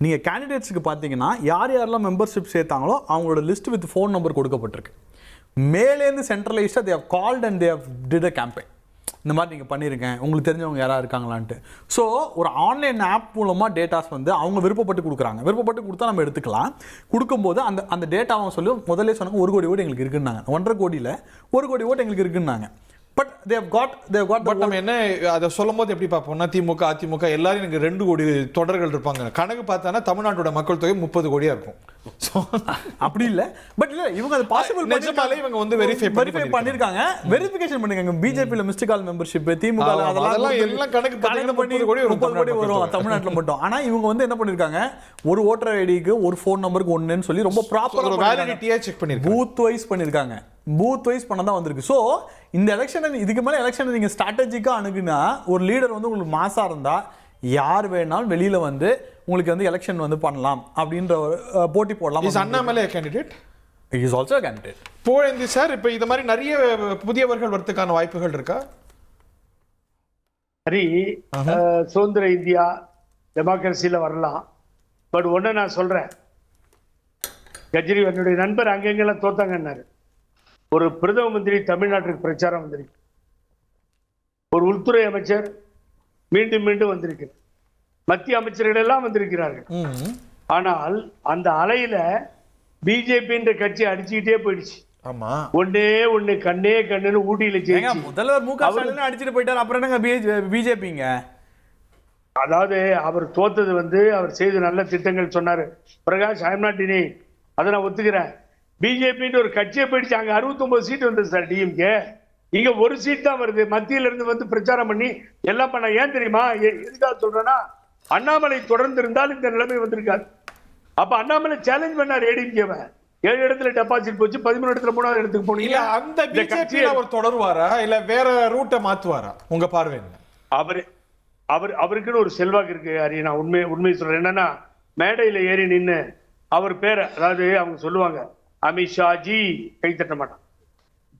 Speaker 3: நீங்கள் கேண்டிடேட்ஸுக்கு பார்த்தீங்கன்னா யாரெல்லாம் மெம்பர்ஷிப் சேர்த்தாங்களோ அவங்களோட லிஸ்ட் வித் ஃபோன் நம்பர் கொடுக்கப்பட்டிருக்கு. மேலேருந்து சென்ட்ரலைஸ்டாக they have called and they have did a campaign. இந்த மாதிரி நீங்கள் பண்ணியிருக்கேன், உங்களுக்கு தெரிஞ்சவங்க யாராவது இருக்காங்களான்ட்டு. ஸோ ஒரு ஆன்லைன் ஆப் மூலமாக டேட்டாஸ் அவங்க விருப்பப்பட்டு கொடுக்குறாங்க. விருப்பப்பட்டு கொடுத்தா நம்ம எடுத்துக்கலாம். கொடுக்கும்போது அந்த டேட்டாவை சொல்லி முதல்ல சொன்னாங்க 1 கோடி ஓட்டு எங்களுக்கு இருக்குன்னாங்க. 1.5 கோடியில் 1 கோடி ஓட்டு எங்களுக்கு இருக்குன்னாங்க. பட்
Speaker 1: நம்ம என்ன அதை சொல்லும் போது எப்படி பார்ப்போம்னா, திமுக அதிமுக எல்லாரும் எனக்கு 2 கோடி தொடர்கள் இருப்பாங்க. கணக்கு பார்த்தானா தமிழ்நாட்டோட மக்கள் தொகை 30 கோடியா இருக்கும்.
Speaker 3: அப்படி இல்ல, பட் இல்ல இவங்க அது பாசிபிள்
Speaker 1: நிஜமாலே இவங்க வெரிஃபை
Speaker 3: பண்ணிருக்காங்க. வெரிஃபிகேஷன் பண்ணிருக்காங்க. பிஜேபில மிஸ்ட் கால் மெம்பர்ஷிப், திமுக
Speaker 1: அதெல்லாம் எல்லாம் கணக்கு பண்ணி 30 கோடி
Speaker 3: வரும் தமிழ்நாட்டுல மட்டும். ஆனா இவங்க என்ன பண்ணிருக்காங்க, ஒரு ஓட்டர் ஐடிக்கு ஒரு ஃபோன் நம்பருக்கு ஒண்ணுன்னு சொல்லி ரொம்ப ப்ராப்பரா
Speaker 1: வேலிடிட்டியா செக் பண்ணிருக்காங்க.
Speaker 3: பூத் வைஸ் பண்ணிருக்காங்க. பூத் வைஸ் பண்ண தான் வந்திருக்கு. ஸோ இந்த எலெக்ஷன், இதுக்கு மேலே எலெக்ஷன் நீங்கள் ஸ்ட்ராட்டஜிக்காக அணுகுனா, ஒரு லீடர் உங்களுக்கு மாசாக இருந்தால் யார் வேணாலும் வெளியில் உங்களுக்கு எலெக்ஷன் பண்ணலாம் அப்படின்ற போட்டி போடலாம்.
Speaker 1: Annamalai candidate
Speaker 3: He is also a candidate.
Speaker 1: Pugazhendhi sir, இப்போ இது மாதிரி நிறைய புதியவர்கள் வரதுக்கான வாய்ப்புகள் இருக்கா?
Speaker 5: சரி, சுதந்திர இந்தியா டெமோக்ரஸியில் வரலாம். பட் ஒன்று நான் சொல்கிறேன், கெஜ்ரிவால் என்னுடைய நண்பர் அங்கெங்கெல்லாம் தோத்தாங்கன்னாரு. ஒரு பிரதம மந்திரி தமிழ்நாட்டுக்கு பிரச்சாரம் வந்திருக்கு, ஒரு உள்துறை அமைச்சர் மீண்டும் மீண்டும் வந்திருக்கு, மத்திய அமைச்சர்கள் எல்லாம் வந்திருக்கிறார்கள். ஆனால் அந்த அலையில பிஜேபின்ற கட்சி அடிச்சுக்கிட்டே போயிடுச்சு.
Speaker 1: ஆமா,
Speaker 5: ஒண்ணு கண்ணே கண்ணுன்னு ஊட்டியில ஜெயிச்சு
Speaker 3: முதல்வர் மு.க. ஸ்டாலின் அடிச்சுட்டு போயிட்டார், அப்புறம் என்னங்க பிஜேபிங்க?
Speaker 5: அதாவது அவர் தோத்தது வந்து அவர் செய்த நல்ல திட்டங்கள் சொன்னாரு. Prakash, I am not deny, அதை நான் ஒத்துக்கிறேன். பிஜேபின்னு ஒரு கட்சியை போயிடுச்சு, அங்க 69 சீட் வந்தது சார் டிஎம்கே. இங்க ஒரு சீட் தான் வருது. மத்தியில இருந்து வந்து பிரச்சாரம் பண்ணி எல்லாம் பண்ண. ஏன் தெரியுமா எதுக்காக சொல்றேன்னா, அண்ணாமலை தொடர்ந்து இருந்தால் இந்த நிலைமை வந்திருக்காது. அப்ப அண்ணாமலை சேலஞ்ச் பண்ணார் ஏடிஎம்கேவை. 7 இடத்துல டெபாசிட் போச்சு, 13 இடத்துல 3வது இடத்துக்கு போனீங்க.
Speaker 1: அந்த பிஜேபி அவர் தொடருவாரா இல்ல வேற ரூட்டை மாத்துவாரா உங்க பார்வை என்ன?
Speaker 5: அவருக்குன்னு ஒரு செல்வாக்கு இருக்கு ஹரி. நான் உண்மை சொல்றேன். என்னன்னா, மேடையில ஏறி நின்று அவர் பேரை, அதாவது அவங்க சொல்லுவாங்க, அமித்ஷாஜி கை தட்ட மாட்டாங்க,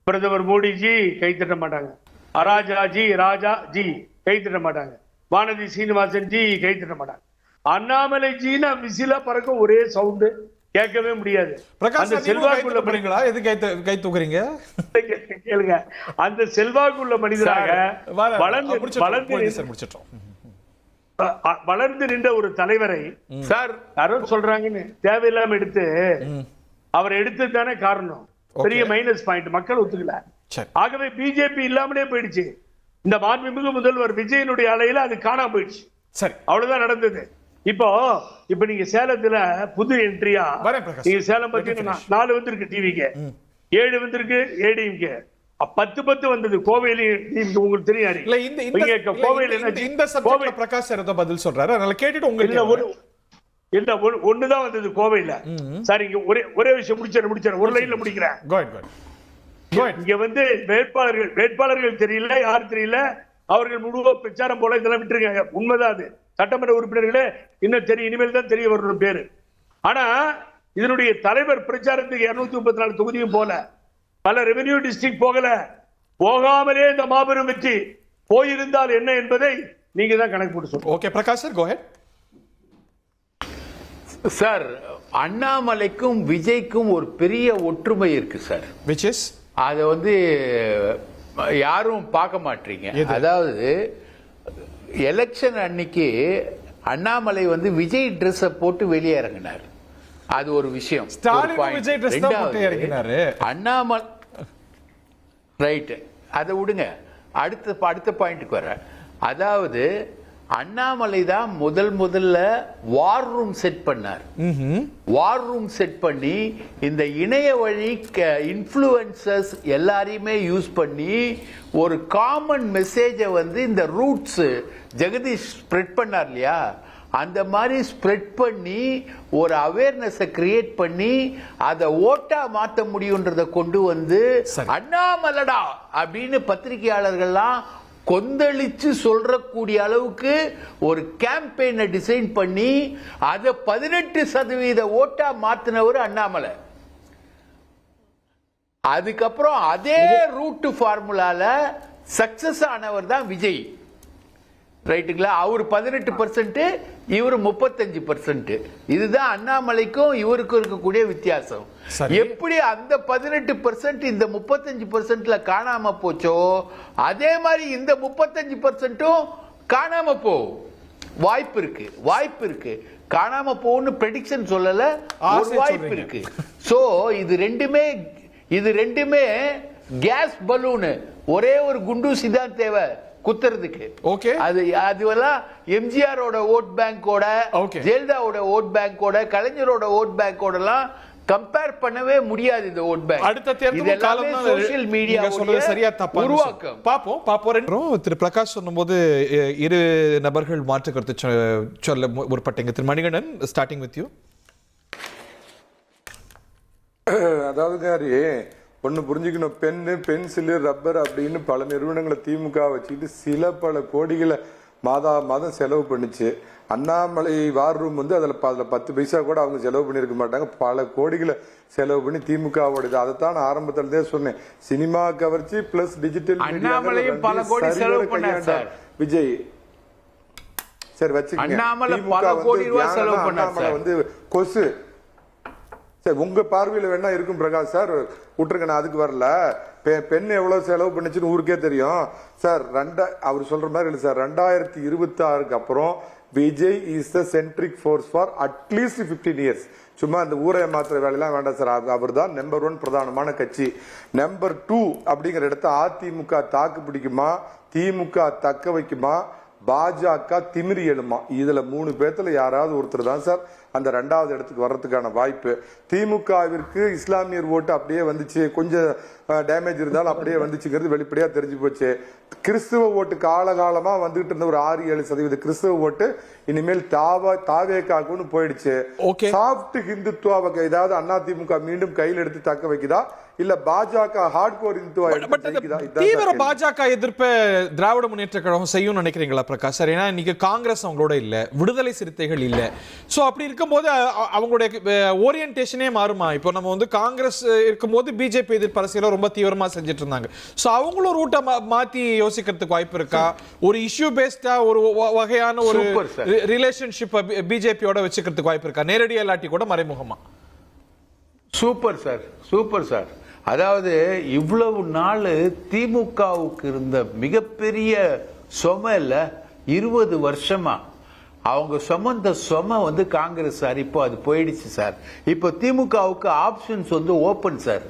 Speaker 5: பிரதமர் மோடிஜி கை தட்ட மாட்டாங்க, ராஜாஜி ராஜாஜி கை தட்ட மாட்டாங்க, வானதி சீனிவாசன் ஜி கை தட்ட மாட்டாங்க. அண்ணாமலை ஜினா விசிலா பறக்கும், ஒரே சவுண்டு, கேட்கவே முடியாது. அந்த செல்வாக்குள்ள
Speaker 1: பண்ணீங்களா? எது கை தூக்குறீங்க?
Speaker 5: கேளுங்க, அந்த செல்வாக்குள்ள மனிதராக வளர்ந்து நின்ற ஒரு தலைவரை சார் யாரும் சொல்றாங்கன்னு தேவையில்லாம எடுத்து அவர் எடுத்தது தானே காரணம். பெரிய மைனஸ் பாயிண்ட், மக்கள் ஒத்துக்கல. ஆகவே பிஜேபி இல்லாமலே போயிடுச்சு. இந்த மாண்புமிகு முதல்வர் விஜயனுடைய அலையில அது காணாம போயிடுச்சு. சரி, அவ்வளவுதான் நடந்தது. இப்போ நீங்க சேலத்துல புது என்ட்ரியா, நீங்க சேலம் பத்தி 4 வந்திருக்கு டிவிக்கு, 7 வந்திருக்கு ஏடிஎம்கே, 10 வந்தது கோவையில. உங்களுக்கு தெரியும் கோவையில
Speaker 1: பிரகாஷ் சார் பதில் சொல்றாரு, அதனால கேட்டுட்டு உங்களுக்கு
Speaker 5: இல்ல ஒண்ணுதான் வந்தது கோவையில. சார் இங்க ஒரே விஷயம் முடிச்சிடறேன், ஒரு லைன்ல முடிக்கிறேன். இங்க வந்து வேட்பாளர்கள் தெரியல, யாரு தெரியல, அவர்கள் முழுவ பிரச்சாரம் போல இதெல்லாம் விட்டுருக்காங்க. உண்மைதான் அது. சட்டமன்ற உறுப்பினர்களே இன்னும் தெரியும், இனிமேல் தான் தெரிய வரணும் பேரு. ஆனா இதனுடைய தலைவர் பிரச்சாரத்துக்கு 234 தொகுதியும் போல, பல ரெவென்யூ டிஸ்ட்ரிக்ட் போகாமலே இந்த மாபெரும் வெற்றி போயிருந்தால் என்ன என்பதை நீங்க தான் கணக்கு போட்டு சொல்லுங்க.
Speaker 1: ஓகே பிரகாஷ் சார், கோ ஹெட்.
Speaker 6: சார், அண்ணாமலைக்கும் விஜய்க்கும் ஒரு பெரிய ஒற்றுமை இருக்கு சார்.
Speaker 1: which is
Speaker 6: அதை வந்து யாரும் பார்க்க மாட்டீங்க. அதாவது எலெக்ஷன் அன்னைக்கு அண்ணாமலை வந்து விஜய் ட்ரெஸ் போட்டு வெளியே இறங்கினார், அது ஒரு விஷயம். அண்ணாமலை ரைட், அதை விடுங்க, அடுத்த பாயிண்ட்டுக்கு வர. அதாவது அண்ணாமலை தான் முதல்ல வார் ரூம் செட் பண்ணார். வார் ரூம் செட் பண்ணி இந்த இணைய வழி இன்ஃப்ளூயன்சர்ஸ் எல்லாரையுமே யூஸ் பண்ணி ஒரு காமன் மெசேஜை வந்து இந்த ரூட்ஸ் ஜெகதீஷ் ஸ்ப்ரெட் பண்ணார் இல்லையா, அந்த மாதிரி ஸ்ப்ரெட் பண்ணி ஒரு அவேர்னஸை கிரியேட் பண்ணி அதை ஓட்டா மாற்ற முடியுன்றதை கொண்டு வந்து அண்ணாமலடா அப்படின்னு பத்திரிகையாளர்கள்லாம் கொந்தளிச்சு சொல்றக்கூடிய அளவுக்கு ஒரு கேம்பெயினை டிசைன் பண்ணி அதை 18% ஓட்டா மாத்தினவர் அண்ணாமலை. அதுக்கப்புறம் அதே ரூட் ஃபார்முலால சக்சஸ் ஆனவர் தான் விஜய். ரைட்டுங்களா? அவர் 18%, இவர் 35%. இதுதான் அண்ணாமலைக்கும் இவருக்கும் இருக்கக்கூடிய வித்தியாசம். எப்படி அந்த 18% இந்த 35%ல காணாம போச்சோ, அதே மாதிரி இந்த 35%ம் காணாம போ வாய்ப்பு இருக்கு. காணாம போன்னு பிரெடிக்ஷன் சொல்லல, ஒரு வாய்ப்பு இருக்கு. சோ இது ரெண்டுமே கேஸ் பலூன், ஒரே ஒரு குண்டூசி தான் தேவை குத்துறதுக்கு. ஓகே, அதுவெல்லாம் எம்ஜிஆரோட ஓட் பேங்கோட, ஜெயலலிதாவோட ஓட் பேங்கோட, கலைஞரோட ஓட் பேங்கோட எல்லாம் கம்பேர் பண்ணவே முடியாது. இந்த ஓட் பேங்க்
Speaker 1: அடுத்த தேர்தல் காலம் தான் சோஷியல் மீடியா சொல்றது சரியா தப்பா உருவாக்கம். பாப்போம். திரு பிரகாஷ் சொன்னபோது 2 நபர்கள் மாற்று கருத்து சொல்ல முற்பட்டீங்க. திரு மணிகண்டன், ஸ்டார்டிங் வித் யூ.
Speaker 2: அதாவது ஒண்ணு புரிஞ்சுக்கணும், பென்னு, பென்சிலு, ரப்பர் அப்படின்னு பல நிறுவனங்களை திமுக வச்சுக்கிட்டு பல கோடிகளை மாதம் செலவு பண்ணிச்சு. அண்ணாமலை வார் ரூம் வந்து அதுல 10 பைசா கூட அவங்க செலவு பண்ணிருக்க மாட்டாங்க. பல கோடிகளை செலவு பண்ணி திமுகவோட அதைத்தான் ஆரம்பத்துல இருந்தே சொன்னேன். சினிமா கவர்ச்சி பிளஸ் டிஜிட்டல்
Speaker 6: அண்ணாமலையும் பல கோடி செலவு பண்ணார் சார்.
Speaker 2: விஜய் சரி வச்சுக்கோங்க.
Speaker 6: அண்ணாமலை பல கோடி ரூபாய் செலவு பண்ணார் சார்.
Speaker 2: வந்து கொசு சார் உங்க பார்வையில வேணா இருக்கும் பிரகாஷ் சார், விட்டுருங்க, நான் அதுக்கு வரல. பெண் எவ்வளவு செலவு பண்ணுச்சுன்னு ஊருக்கே தெரியும் சார். அவர் சொல்ற மாதிரி இல்லை சார். 2026க்கு அப்புறம் Vijay is the centric force for at least 15 years. சும்மா இந்த ஊரை மாத்திர வேலையெல்லாம் வேண்டாம் சார். அவர் தான் நம்பர் 1 பிரதானமான கட்சி. நம்பர் 2 அப்படிங்கிற இடத்த அதிமுக தாக்கு பிடிக்குமா, திமுக தக்க வைக்குமா, பாஜக திமிரி எழுமா? இதுல 3 பேர்த்துல யாராவது ஒருத்தர் தான் சார் அந்த 2வது இடத்துக்கு வர்றதுக்கான வாய்ப்பு. திமுகவிற்கு இஸ்லாமியர் ஓட்டு அப்படியே வந்துச்சு, கொஞ்சம் டேமேஜ் இருந்தாலும் அப்படியே வந்துச்சுங்கிறது வெளிப்படையா தெரிஞ்சு போச்சு. கிறிஸ்துவ ஓட்டு காலகாலமா வந்துகிட்டு இருந்த ஒரு 6-7% கிறிஸ்துவ ஓட்டு இனிமேல் தாவேக்காக்குன்னு போயிடுச்சு. சாஃப்ட் ஹிந்துத்துவாவை ஏதாவது அதிமுக மீண்டும் கையில் எடுத்து தக்க வைக்குதா, இல்ல பாஜக ஹார்ட்கோர் இந்துத்துவா?
Speaker 1: தீவிர பாஜக எதிர்ப்ப திராவிட முன்னேற்ற கழகம் செய்யும் நினைக்கிறீங்களா பிரகாஷ் சார்? ஏன்னா இன்னைக்கு காங்கிரஸ் அவங்களோட இல்ல, விடுதலை சிறுத்தைகள் இல்ல. சோ அப்படி இருக்கும்போது அவங்களுடைய ஓரியன்டேஷனே மாறுமா? இப்போ நம்ம வந்து காங்கிரஸ் இருக்கும்போது பிஜேபி எதிர்ப்பு அரசியல ரொம்ப தீவிரமா செஞ்சுட்டு இருந்தாங்க. சோ அவங்களும் ரூட்டை மாத்தி யோசிக்கிறதுக்கு வாய்ப்பு இருக்கா? ஒரு இஷ்யூ பேஸ்டா ஒரு வகையான ஒரு ரிலேஷன்ஷிப் பிஜேபியோட வச்சுக்கிறதுக்கு வாய்ப்பு இருக்கா? நேரடியா இல்லாட்டி கூட மறைமுகமா?
Speaker 6: Super sir, super sir. அதாவது இவ்வளவு நாள் திமுகவுக்கு இருந்த மிகப்பெரிய சுமை இல்ல, 20 வருஷமா அவங்க சுமந்த சுமை வந்து காங்கிரஸ் சார். இப்போ அது போயிடுச்சு சார். இப்போ திமுகவுக்கு ஆப்ஷன்ஸ் வந்து ஓபன் சார்.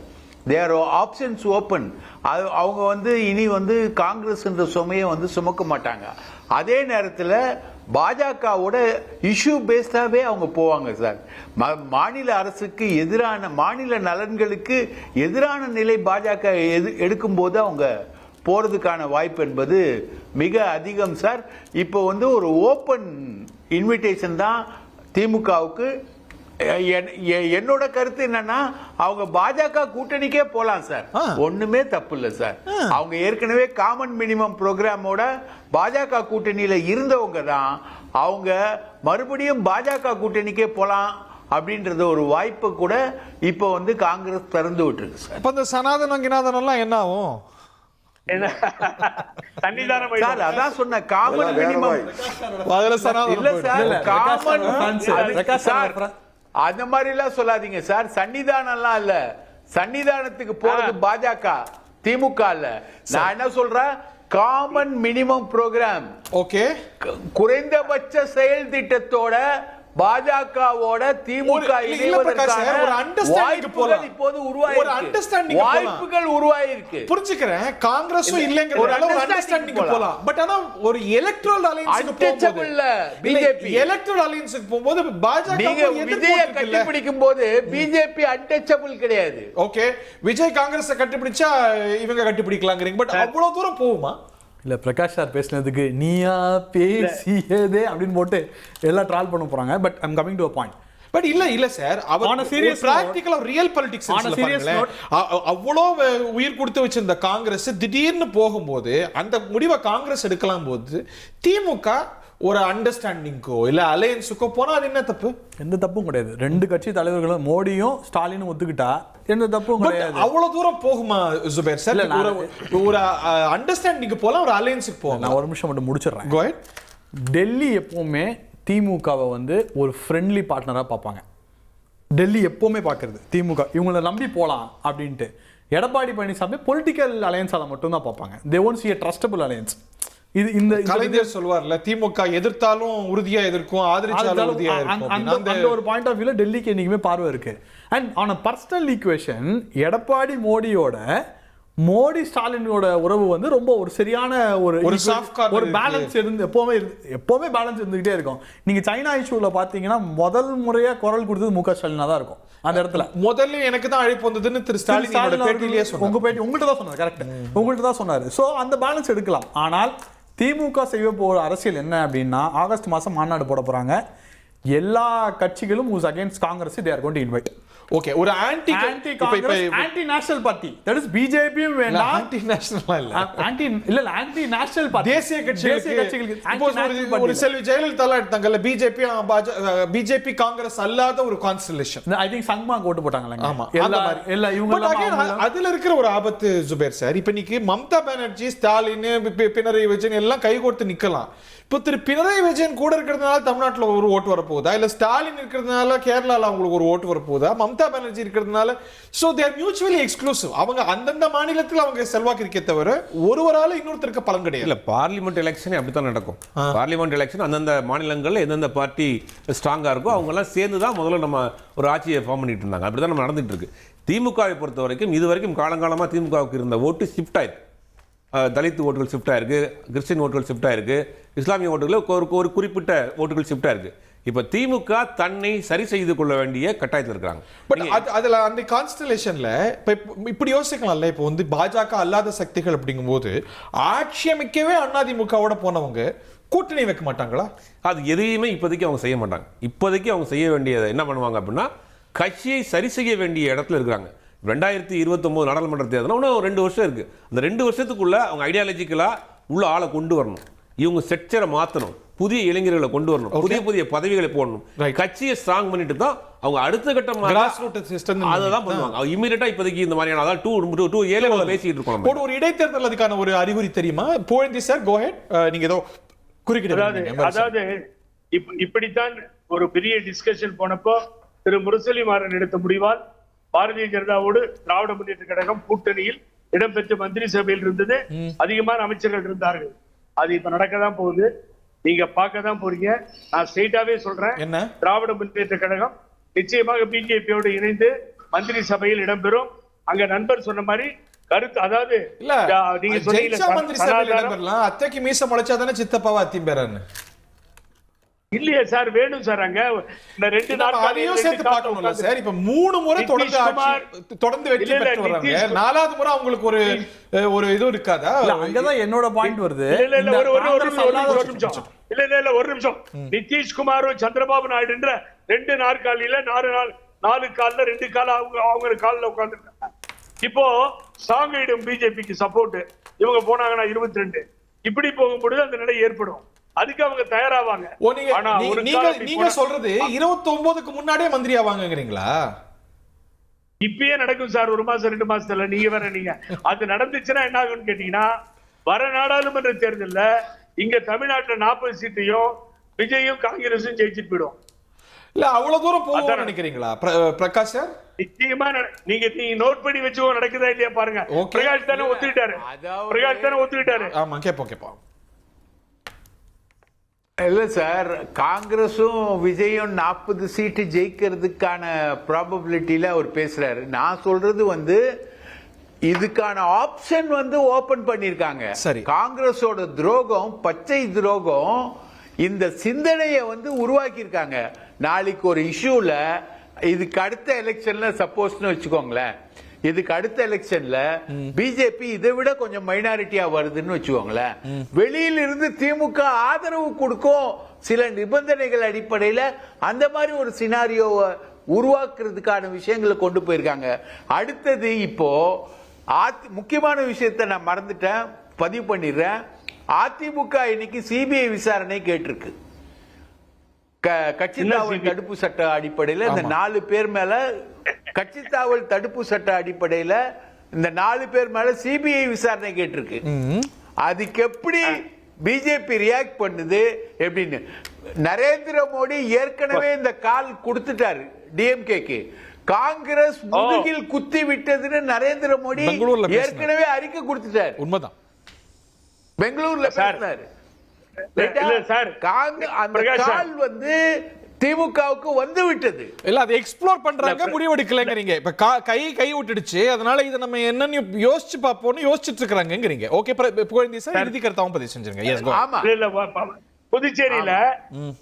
Speaker 6: தேர் ஆப்ஷன்ஸ் ஓபன். அவங்க வந்து இனி வந்து காங்கிரஸ் என்ற சுமையை வந்து சுமக்க மாட்டாங்க. அதே நேரத்தில் பாஜகவோட இஷ்யூ பேஸ்டாவே அவங்க போவாங்க சார். மாநில அரசுக்கு எதிரான, மாநில நலன்களுக்கு எதிரான நிலை பாஜக எடுக்கும் போது அவங்க போறதுக்கான வாய்ப்பு என்பது மிக அதிகம் சார். இப்போ வந்து ஒரு ஓபன் இன்விடேஷன் தான் திமுகவுக்கு. என்னோட கருத்து என்னன்னா, அவங்க பாஜக கூட்டணிக்கே போலாம் சார். ஒண்ணுமே தப்பு இல்ல சார். அவங்க ஏற்கனவே காமன் மினிமம் புரோகிராமோட பாஜக கூட்டணியில இருந்தவங்க தான். அவங்க மறுபடியும் பாஜக கூட்டணிக்கே போலாம் அப்படின்றது ஒரு வாய்ப்பு கூட இப்ப வந்து காங்கிரஸ் திறந்து விட்டுருக்கு சார்.
Speaker 1: இப்ப இந்த சனாதன கினாதனம் எல்லாம் என்ன ஆகும்?
Speaker 6: சார் அதான் சொன்ன காமன் மினிமம் இல்ல சார். காமன் அந்த மாதிரி எல்லாம் சொல்லாதீங்க சார். சன்னிதானம் எல்லாம் இல்ல. சன்னிதானத்துக்கு போறது பாஜக, திமுக இல்ல. நான் என்ன சொல்றேன், காமன் மினிமம் புரோகிராம்,
Speaker 1: ஓகே,
Speaker 6: குறைந்தபட்ச செயல் திட்டத்தோட பாஜகவோட திமுக வாய்ப்புகள் உருவாயிருக்கு.
Speaker 1: புரிஞ்சுக்கிறேன். காங்கிரஸும் இல்லங்கறதால ஒரு அண்டர்ஸ்டாண்டிங் போலாம். பட் ஆனா ஒரு எலக்ட்ரல் அலையன்ஸ்க்கு போகும்போது பிஜேபி எலக்ட்ரல் அலையன்ஸ்க்கு போகும்போது பாஜக
Speaker 6: விஜயை கட்டிப்பிடிக்கும் போது பிஜேபி அன்டச்சபிள் கிடையாது.
Speaker 1: ஓகே, விஜய் காங்கிரஸை கட்டிப்பிடிச்சா இவங்க கட்டிப்பிடிக்கலாங்கிறீங்க. பட் அவ்வளவு தூரம் போகுமா?
Speaker 3: இல்லை, பிரகாஷ் சார் பேசினதுக்கு நீயா பேசியதே அப்படின்னு போட்டு எல்லாம் ட்ரால் பண்ண போறாங்க. But I'm coming to a point.
Speaker 1: But இல்ல சார், அவர் சீரியஸ் பிராக்டிகலா ரியல் பாலிடிக்ஸ் அவ்வளோ உயிர் கொடுத்து வச்சிருந்த காங்கிரஸ் திடீர்னு போகும்போது அந்த முடிவை காங்கிரஸ் எடுக்கலாம் போது திமுக ஒரு அண்டர்ஸ்டாண்டிங்கோ இல்ல அலையன்ஸுக்கோ போனா அது என்ன தப்பு?
Speaker 3: எந்த தப்பும் கிடையாது. 2 கட்சி தலைவர்களும் மோடியும் ஸ்டாலினும் ஒத்துக்கிட்டா எந்த தப்பும் கிடையாது.
Speaker 1: அவ்வளவு தூரம் போகுமா ஜுபேர் சார்? ஒரு அண்டர்ஸ்டாண்டிங் போலாம், ஒரு அலையன்ஸுக்கு போகலாம்.
Speaker 3: நான் ஒரு நிமிஷம் மட்டும் முடிச்சிடுறேன். டெல்லி எப்பவுமே திமுகவை வந்து ஒரு ஃப்ரெண்ட்லி பார்ட்னராக பார்ப்பாங்க. டெல்லி எப்பவுமே பார்க்கறது திமுக இவங்களை நம்பி போகலாம் அப்படின்ட்டு. எடப்பாடி பழனிசாமி பொலிட்டிக்கல் அலையன்ஸாக மட்டும்தான் பார்ப்பாங்க. They won't see a trustable alliance. இது இந்த
Speaker 1: கலைஞர் சொல்வார்ல, திமுக எதிர்த்தாலும் உறுதியா எதிர்க்கும், ஆதரிச்சாலும் உறுதியா இருக்கும்.
Speaker 3: அந்த ஒரு பாயிண்ட் ஆஃப் வியூல டெல்லிக்கு என்னைக்குமே பார்வை இருக்கு. And on a personal equation, Edappadi Modi ஸ்டாலினோட உறவு வந்து ரொம்ப ஒரு சரியான ஒரு பேலன்ஸ் இருந்து எப்பவுமே பேலன்ஸ் இருந்துகிட்டே இருக்கும். நீங்க சைனா இஷ்யூல பாத்தீங்கன்னா முதல் முறையா குரல் கொடுத்தது முக ஸ்டாலினா தான் இருக்கும். அந்த இடத்துல
Speaker 1: முதல்ல எனக்கு தான் அழைப்பு வந்ததுன்னு திரு ஸ்டாலின் பேட்டியிலேயே சொன்னார்.
Speaker 3: உங்கள்கிட்ட தான் சொன்னார். கரெக்ட், உங்கள்கிட்ட தான் சொன்னாரு. ஸோ அந்த பேலன்ஸ் எடுக்கலாம். ஆனால் திமுக செய்ய போற அரசியல் என்ன அப்படின்னா, ஆகஸ்ட் மாசம் மாநாடு போட போறாங்க. எல்லா கட்சிகளும் who's against Congress they are going to invite.
Speaker 1: Okay, ஒரு anti
Speaker 3: national party, that is பிஜேபியும் வேண்டாம்,
Speaker 1: ஆன்டி நேஷனலா இல்ல,
Speaker 3: ஆன்டி நேஷனல் பார்ட்டி,
Speaker 1: தேசிய கட்சிகளுக்கு ஒரு செல்வி ஜெயலலிதா எடுத்தாங்கல்ல, பிஜேபி காங்கிரஸ் அல்லாத ஒரு கான்ஸ்டலேஷன்.
Speaker 3: ஐ திங்க் சங்மா ஓட்டு போட்டாங்கல.
Speaker 1: ஆமா, எல்லா இவங்க அதுல இருக்கிற ஒரு ஆபத்து ஜுபேர் சார். இப்ப இன்னைக்கு மம்தா பானர்ஜி, ஸ்டாலின், பினராயி விஜயன் எல்லாம் கைகோர்த்து நிக்கலாம். இப்போ திரு பினராயி விஜயன் கூட இருக்கிறதுனால தமிழ்நாட்டில் ஒரு ஓட்டு வரப்போகுதா, இல்ல ஸ்டாலின் இருக்கிறதுனால கேரளாவில் அவங்களுக்கு ஒரு ஓட்டு வரப்போகுதா, மம்தா பானர்ஜி இருக்கிறதுனால? ஸோ தேர் மியூச்சுவலி எக்ஸ்க்ளூசிவ். அவங்க அந்தந்த மாநிலத்தில் அவங்க செல்வாக்கு இருக்கே தவிர ஒருவரால இன்னொருத்தருக்கு பலன் கிடையாது.
Speaker 4: இல்ல, பார்லிமெண்ட் எலெக்ஷன் அப்படித்தான் நடக்கும். பார்லிமெண்ட் எலெக்ஷன் அந்தந்த மாநிலங்கள்ல எந்தெந்த பார்ட்டி ஸ்ட்ராங்கா இருக்கோ அவங்க எல்லாம் சேர்ந்து தான் முதல்ல நம்ம ஒரு ஆட்சியை ஃபார்ம் பண்ணிட்டு இருந்தாங்க. அப்படிதான் நம்ம நடந்துட்டு இருக்கு. திமுகவை பொறுத்த வரைக்கும் இது வரைக்கும் காலங்காலமா திமுகவுக்கு இருந்த ஓட்டு ஷிஃப்ட் ஆயிருக்கு. தலித் ஓட்டுகள் ஷிஃப்ட் ஆயிருக்கு, கிறிஸ்டின் ஓட்டுகள் ஷிஃப்ட் ஆயிருக்கு, இஸ்லாமிய ஓட்டுகள் ஒரு குறிப்பிட்ட ஓட்டுகள் ஷிஃப்ட் ஆயிருக்கு. இப்ப திமுக தன்னை சரி செய்து கொள்ள வேண்டிய கட்டாயத்தில் இருக்காங்க.
Speaker 1: பட் அதுல அந்த கான்ஸ்டலேஷன்ல இப்படி யோசிக்கலாம்ல. இப்போ வந்து பாஜக அல்லாத சக்திகள் அப்படிங்கும்போது ஆட்சி அமைக்கவே அதிமுகவோட போனவங்க கூட்டணி வைக்க மாட்டாங்களா?
Speaker 4: அது எதையுமே இப்போதைக்கு அவங்க செய்ய மாட்டாங்க. இப்போதைக்கு அவங்க செய்ய வேண்டியதை என்ன பண்ணுவாங்க அப்படின்னா, கட்சியை சரி செய்ய வேண்டிய இடத்துல இருக்கிறாங்க. 2029 நாடாளுமன்ற தேர்தல் இன்னும் 2 வருஷம் இருக்கு. அந்த 2 வருஷத்துக்குள்ள அவங்க ஐடியாலஜிக்கலா உள்ள ஆளை கொண்டு வரணும். இவங்க செக்சரை மாற்றணும், புதிய இளைஞர்களை கொண்டு வரணும், புதிய பதவிகளை போடணும், கட்சியை ஸ்ட்ராங் பண்ணிட்டு தான் அவங்க அடுத்த கட்டமாக அததான் பண்ணுவாங்க. இமீடியட்டா இப்போதைக்கு இந்த மாதிரியான அதாவது 2 பேசிட்டு இருக்கோம்.
Speaker 1: ஒரு இடைத்தேர்தல் அதுக்கான ஒரு அறிகுறி தெரியுமா? போயிந்தி சார், கோ ஹெட். நீங்க ஏதோ குறுக்கிட்டு.
Speaker 5: அதாவது இப்படித்தான் ஒரு பெரிய டிஸ்கஷன் போனப்போ திரு முரசொலி மாறன் எடுத்த முடிவால் பாரதிய ஜனதாவோடு திராவிட முன்னேற்ற கழகம் கூட்டணியில் இடம்பெற்ற மந்திரி சபையில் இருந்தது. அதிகமான அமைச்சர்கள் இருந்தார்கள். அது இப்ப நடக்கதான் போகுது, நீங்க பார்க்கதான் போறீங்க. நான் ஸ்ட்ரெயிட்டாவே சொல்றேன், திராவிட முன்னேற்ற கழகம் நிச்சயமாக பிஜேபியோடு இணைந்து மந்திரி சபையில் இடம்பெறும். அங்க நண்பர் சொன்ன மாதிரி கருத்து, அதாவது
Speaker 1: நீங்க சொன்னீங்க அத்தைக்கு மீச முளைச்சாதானே சித்தப்பாவா அத்திம்பேரான்னு
Speaker 5: இல்லையா சார்? வேணும் சார். அங்க இந்த 2 நாட்களையும் சேர்த்து பார்க்கணும்ல சார்.
Speaker 1: இப்ப 3 முறை தொடர்ந்து வெற்றி பெற்று வர்றாங்க. 4வது முறை அவங்களுக்கு ஒரு இது இருக்காதா?
Speaker 3: அங்கதான் என்னோட பாயிண்ட் வருது.
Speaker 5: ஒரு நிமிஷம். நிதிஷ்குமாரும் சந்திரபாபு நாயுடுன்ற 2 நாற்காலியில 4 கால்ல 2 கால அவங்க காலில் உட்கார்ந்துருக்காங்க. இப்போ சாங்கிடும் பிஜேபிக்கு சப்போர்ட். இவங்க போனாங்கன்னா 22. இப்படி போகும்பொழுது அந்த நிலை ஏற்படும். அதுக்கு அவங்க தயாராவாங்க.
Speaker 1: நீங்க சொல்றது 29க்கு முன்னாடியே மந்திரி ஆவாங்கங்கறீங்களா?
Speaker 5: இப்பயே நடக்கும் சார், 1 மாசம் 2 மாசத்துல. நீங்க வேற நீங்க அது நடந்துச்சுன்னா என்ன ஆகும்னு கேட்டீங்கன்னா, வர நாடாளுமன்ற தேர்தல்ல இங்க தமிழ்நாட்டுல 40 சீட்டையும் விஜயும் காங்கிரஸும் ஜெயிச்சுட்டு போயிடும்.
Speaker 1: இல்ல அவ்வளவு தூரம் போகும்னு நினைக்கிறீங்களா பிரகாஷ் சார்?
Speaker 5: நிச்சயமா நீங்க நோட் பண்ணி வச்சுக்கோ, நடக்குதா இல்லையா பாருங்க. பிரகாஷ் தானே ஒத்துக்கிட்டாரு.
Speaker 1: ஆமா, கேப்போம்.
Speaker 6: இல்ல சார், காங்கிரஸும் விஜயும் 40 சீட்டு ஜெயிக்கிறதுக்கான ப்ராபபிலிட்டியில அவர் பேசுறாரு. நான் சொல்றது வந்து இதுக்கான ஆப்ஷன் வந்து ஓபன் பண்ணிருக்காங்க. சரி, காங்கிரஸோட துரோகம், பச்சை துரோகம், இந்த சிந்தனையை வந்து உருவாக்கி இருக்காங்க. நாளைக்கு ஒரு இஷ்யூல இதுக்கு அடுத்த எலெக்ஷன்ல சப்போஸ்னு வச்சுக்கோங்களேன், இதுக்கு அடுத்த எலெக்ஷன்ல பிஜேபி இதை விட கொஞ்சம் மைனாரிட்டியா வருதுன்னு வச்சுக்கோங்களேன், வெளியில இருந்து திமுக ஆதரவு கொடுக்கும் சில நிபந்தனைகள் அடிப்படையில அந்த மாதிரி ஒரு சினாரியோவை உருவாக்குறதுக்கான விஷயங்களை கொண்டு போயிருக்காங்க. அடுத்தது இப்போ முக்கியமான விஷயத்தை நான் மறந்துட்டேன், பதிவு பண்ணிடுறேன். அதிமுக இன்னைக்கு சிபிஐ விசாரணை கேட்டிருக்கு. கட்சித்தாவல் தடுப்பு சட்ட அடிப்படையில் இந்த 4 பேர் மேல கட்சித்தாவல் தடுப்பு சட்ட அடிப்படையில் இந்த 4 பேர் மேல சிபிஐ விசாரணை கேட்டிருக்கு. அதுக்கு எப்படி பிஜேபி ரியாக்ட் பண்ணுது எப்படின்னு? நரேந்திர மோடி ஏற்கனவே இந்த கால் கொடுத்துட்டாரு டிஎம்கேக்கு. காங்கிரஸ் முதுகில் குத்தி விட்டதுன்னு நரேந்திர மோடி ஏற்கனவே அறிக்கை கொடுத்துட்டாரு.
Speaker 1: உண்மைதான்,
Speaker 6: பெங்களூர்ல பேசினாரு. திமுகவுக்கு வந்து விட்டது.
Speaker 1: இல்ல அதை எக்ஸ்ப்ளோர் பண்றாங்க, முடிவெடுக்கலங்கறீங்க. இப்ப கை விட்டுடுச்சு, அதனால இத நம்ம என்னன்னு யோசிச்சு பாப்போம்னு யோசிச்சிட்டு இருக்காங்கங்கறீங்க. ஓகே, புகழேந்தி சார் இறுதி கருத்தாவும் பதிவு செஞ்சிருங்க. எஸ் கோ.
Speaker 5: ஆமா, இல்ல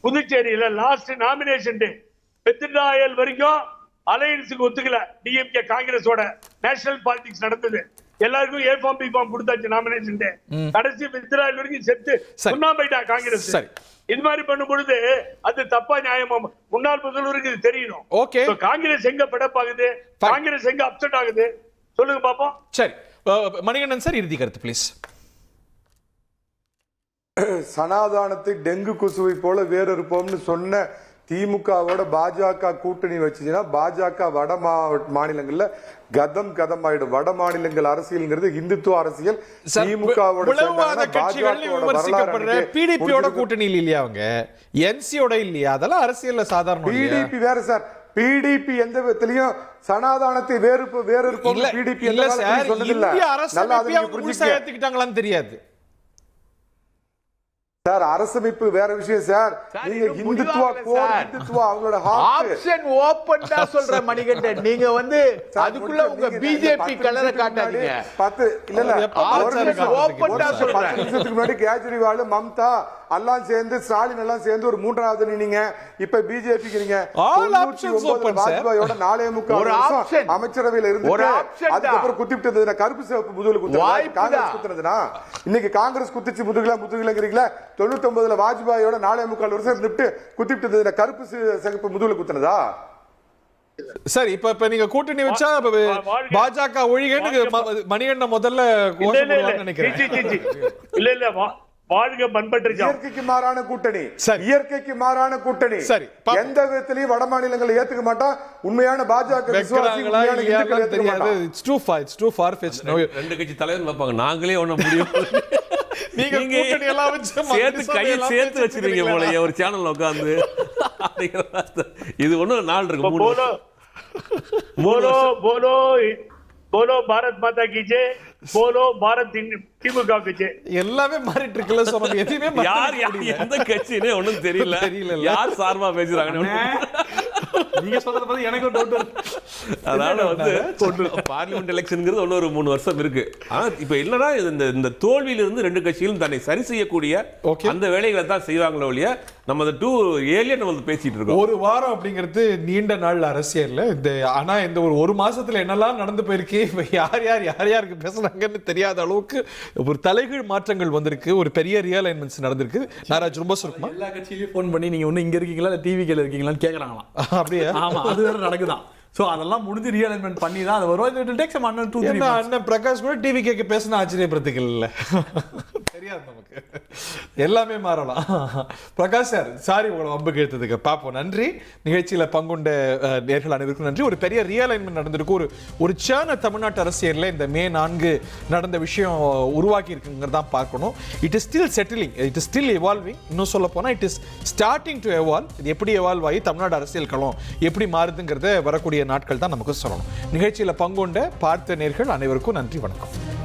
Speaker 5: புதுச்சேரியில லாஸ்ட் நாமினேஷன் டே பெத்ராயல் வரைக்கும் அலையன்ஸுக்கு ஒத்துக்கல. டிஎம்கே காங்கிரஸோட நேஷனல் பாலிடிக்ஸ் நடந்தது. எல்லாருக்கும் ஏ ஃபார்ம் பி ஃபார்ம் கொடுத்தாச்சு நாமினேஷன். கடைசி வித்ரால் வரைக்கும் செத்து சுண்ணா போயிட்டா காங்கிரஸ். இது மாதிரி பண்ணும் பொழுது அது தப்பா நியாயமா முன்னாள் முதல்வருக்கு இது தெரியணும்.
Speaker 1: ஓகே,
Speaker 5: காங்கிரஸ் எங்க பெடப்பாகுது, காங்கிரஸ் எங்க அப்செட் ஆகுது சொல்லுங்க பாப்போம்.
Speaker 1: சரி, மணிகண்டன் சார் இறுதி கருத்து ப்ளீஸ்.
Speaker 2: சனாதானத்தை டெங்கு கொசுவை போல வேறு இருப்போம்னு சொன்ன திமுகவோட பாஜக கூட்டணி வச்சுச்சுன்னா பாஜக வட மாநிலங்கள்ல கதம் ஆயிடும். வட மாநிலங்கள் அரசியல்ங்கிறது இந்துத்துவ அரசியல். திமுகவோட
Speaker 1: பிடிபியோட கூட்டணியில் இல்லையா, அவங்க என்சியோட இல்லையா, அதெல்லாம் அரசியல்ல சாதாரண.
Speaker 2: பிடிபி வேற சார். பிடிபி எந்த விதத்திலையும் சனாதானத்தை வேறு இருப்போம் பிடிபி
Speaker 1: இல்ல சார். இந்திய அரசு ஏத்துக்கிட்டாங்களான்னு தெரியாது
Speaker 2: சார். அரசமைப்பு வேற விஷயம் சார். நீங்க இந்துத்துவா அவங்களோட
Speaker 6: ஆப்ஷன் ஓபன் தான் சொல்ற மணிகண்டன். நீங்க வந்து அதுக்குள்ள உங்க பிஜேபி கலரை காட்டாதீங்க.
Speaker 2: 10 இல்ல
Speaker 6: ஓபன் தான் சொல்றேன்.
Speaker 2: 10 நிமிஷத்துக்கு முன்னாடி கேஜ்ரிவால், மம்தா எல்லாம் சேர்ந்து, ஸ்டாலின் எல்லாம் சேர்ந்து ஒரு மூன்றாவது நீங்க இப்ப பிஜேபிக்கு நீங்க வாஜ்பாயோட 4.25 வருஷம் அமைச்சரவையில இருந்து அதுக்கப்புறம் குத்திட்டு கருப்பு சிவப்பு முதுகுல குத்துறது காங்கிரஸ் குத்துனதுனா இன்னைக்கு காங்கிரஸ் குத்திச்சு முதுகுலங்கிறீங்களா? 99ல வாஜ்பாயோட 4.25 வருஷம் இருந்துட்டு குத்திட்டு கருப்பு சிவப்பு முதுகுல குத்துனதா?
Speaker 1: சரி, இப்ப நீங்க கூட்டணி வச்சா பாஜக ஒழிகன்னு மணிகண்டன் முதல்ல நினைக்கிறேன்.
Speaker 5: இல்ல வாழ்க பண்பற்ற
Speaker 2: இயற்கைக்கு மாறான கூட்டணி. இயற்கைக்கு மாறான கூட்டணி.
Speaker 1: சரி,
Speaker 2: எந்த விதத்திலையும் வட மாநிலங்களை ஏத்துக்க மாட்டா. உண்மையான பாஜக
Speaker 1: தெரியாது. It's too far fetch.
Speaker 4: ரெண்டு கட்சி தலைவர் வைப்பாங்க, நாங்களே ஒண்ணு முடியும்.
Speaker 1: நீங்க கூட்டணி எல்லாம் வச்சு
Speaker 4: சேர்த்து வச்சிருக்கீங்க போல ஒரு சேனல்ல உட்கார்ந்து. இது ஒண்ணும் நாள் இருக்கு.
Speaker 5: போலோ பாரத் மாதா கி ஜெய், போலோ பாரத் திமுக கி ஜெய்.
Speaker 1: எல்லாமே மாறிட்டு இருக்குல்ல சொன்னது. எதுவுமே
Speaker 4: யார் எந்த கட்சினே ஒண்ணும் தெரியல. யார் சார்பா பேசுறாங்க
Speaker 3: நீங்க சொல்றத பத்தி எனக்கு டவுட் இருக்கு.
Speaker 4: அதனால வந்து பார்லிமெண்ட் எலெக்ஷன்ங்கிறது இன்னொரு 3 வருஷம் இருக்கு. ஆனா இப்ப என்னன்னா இந்த தோல்வியில இருந்து ரெண்டு கட்சிகளும் தன்னை சரி செய்யக்கூடிய அந்த வேலைகளை தான் செய்வாங்களோ ஒழிய நம்ம அந்த 2 ஏலியன் நம்ம பேசிட்டு இருக்கோம்.
Speaker 1: ஒரு வாரம் அப்படிங்கிறது நீண்ட நாள் அரசியல்ல ஆனா இந்த ஒரு மாசத்துல என்னெல்லாம் நடந்து போயிருக்கு, யாருக்கு பேசுறாங்கன்னு தெரியாத அளவுக்கு ஒரு தலைகீழ் மாற்றங்கள் வந்திருக்கு. ஒரு பெரிய ரியலைன்மென்ட்ஸ் நடந்திருக்கு. நாராஜ் ரொம்ப சுருக்கமா
Speaker 3: எல்லா கட்சியிலயும் போன் பண்ணி நீங்க ஒண்ணு இங்க இருக்கீங்களா இல்ல டிவி கேல இருக்கீங்களான்னு கேக்குறாங்களாம்.
Speaker 1: அப்படியே
Speaker 3: ஆமா, அது வேற நடக்குதான். சோ அதெல்லாம் முடிஞ்சு ரியலைன்மென்ட் பண்ணி தான் அது வரும். It takes some 2-3 months.
Speaker 1: அண்ணன் பிரகாஷ் கூட டிவி கேக்க பேசினா ஆச்சரியப்படுறதுக்கு இல்ல. தெரியாது நமக்கு. எல்லாமே மாறலாம். பிரகாஷ் சார், சாரி உங்களை வம்புக்கு எடுத்ததுக்கு. பாப்போம். நன்றி. நிகழ்ச்சியில பங்குண்ட நேர்கள் அனைவருக்கும் நன்றி. ஒரு பெரிய ரியலைன்மென்ட் நடந்திருக்கு. ஒரு சேன தமிழ்நாட்டு அரசியல்ல இந்த மே 4 நடந்த விஷயம் உருவாக்கி இருக்குங்கிறத பார்க்கணும். It is still settling, it is still evolving. இன்னும் சொல்ல போனா it is starting to evolve. இது எப்படி எவால்வ் ஆகி தமிழ்நாடு அரசியல் களம் எப்படி மாறுதுங்கிறத வரக்கூடிய நாட்கள் தான் நமக்கு சொல்லணும். நிகழ்ச்சியில பங்குண்ட பார்த்த நேர்கள் அனைவருக்கும் நன்றி. வணக்கம்.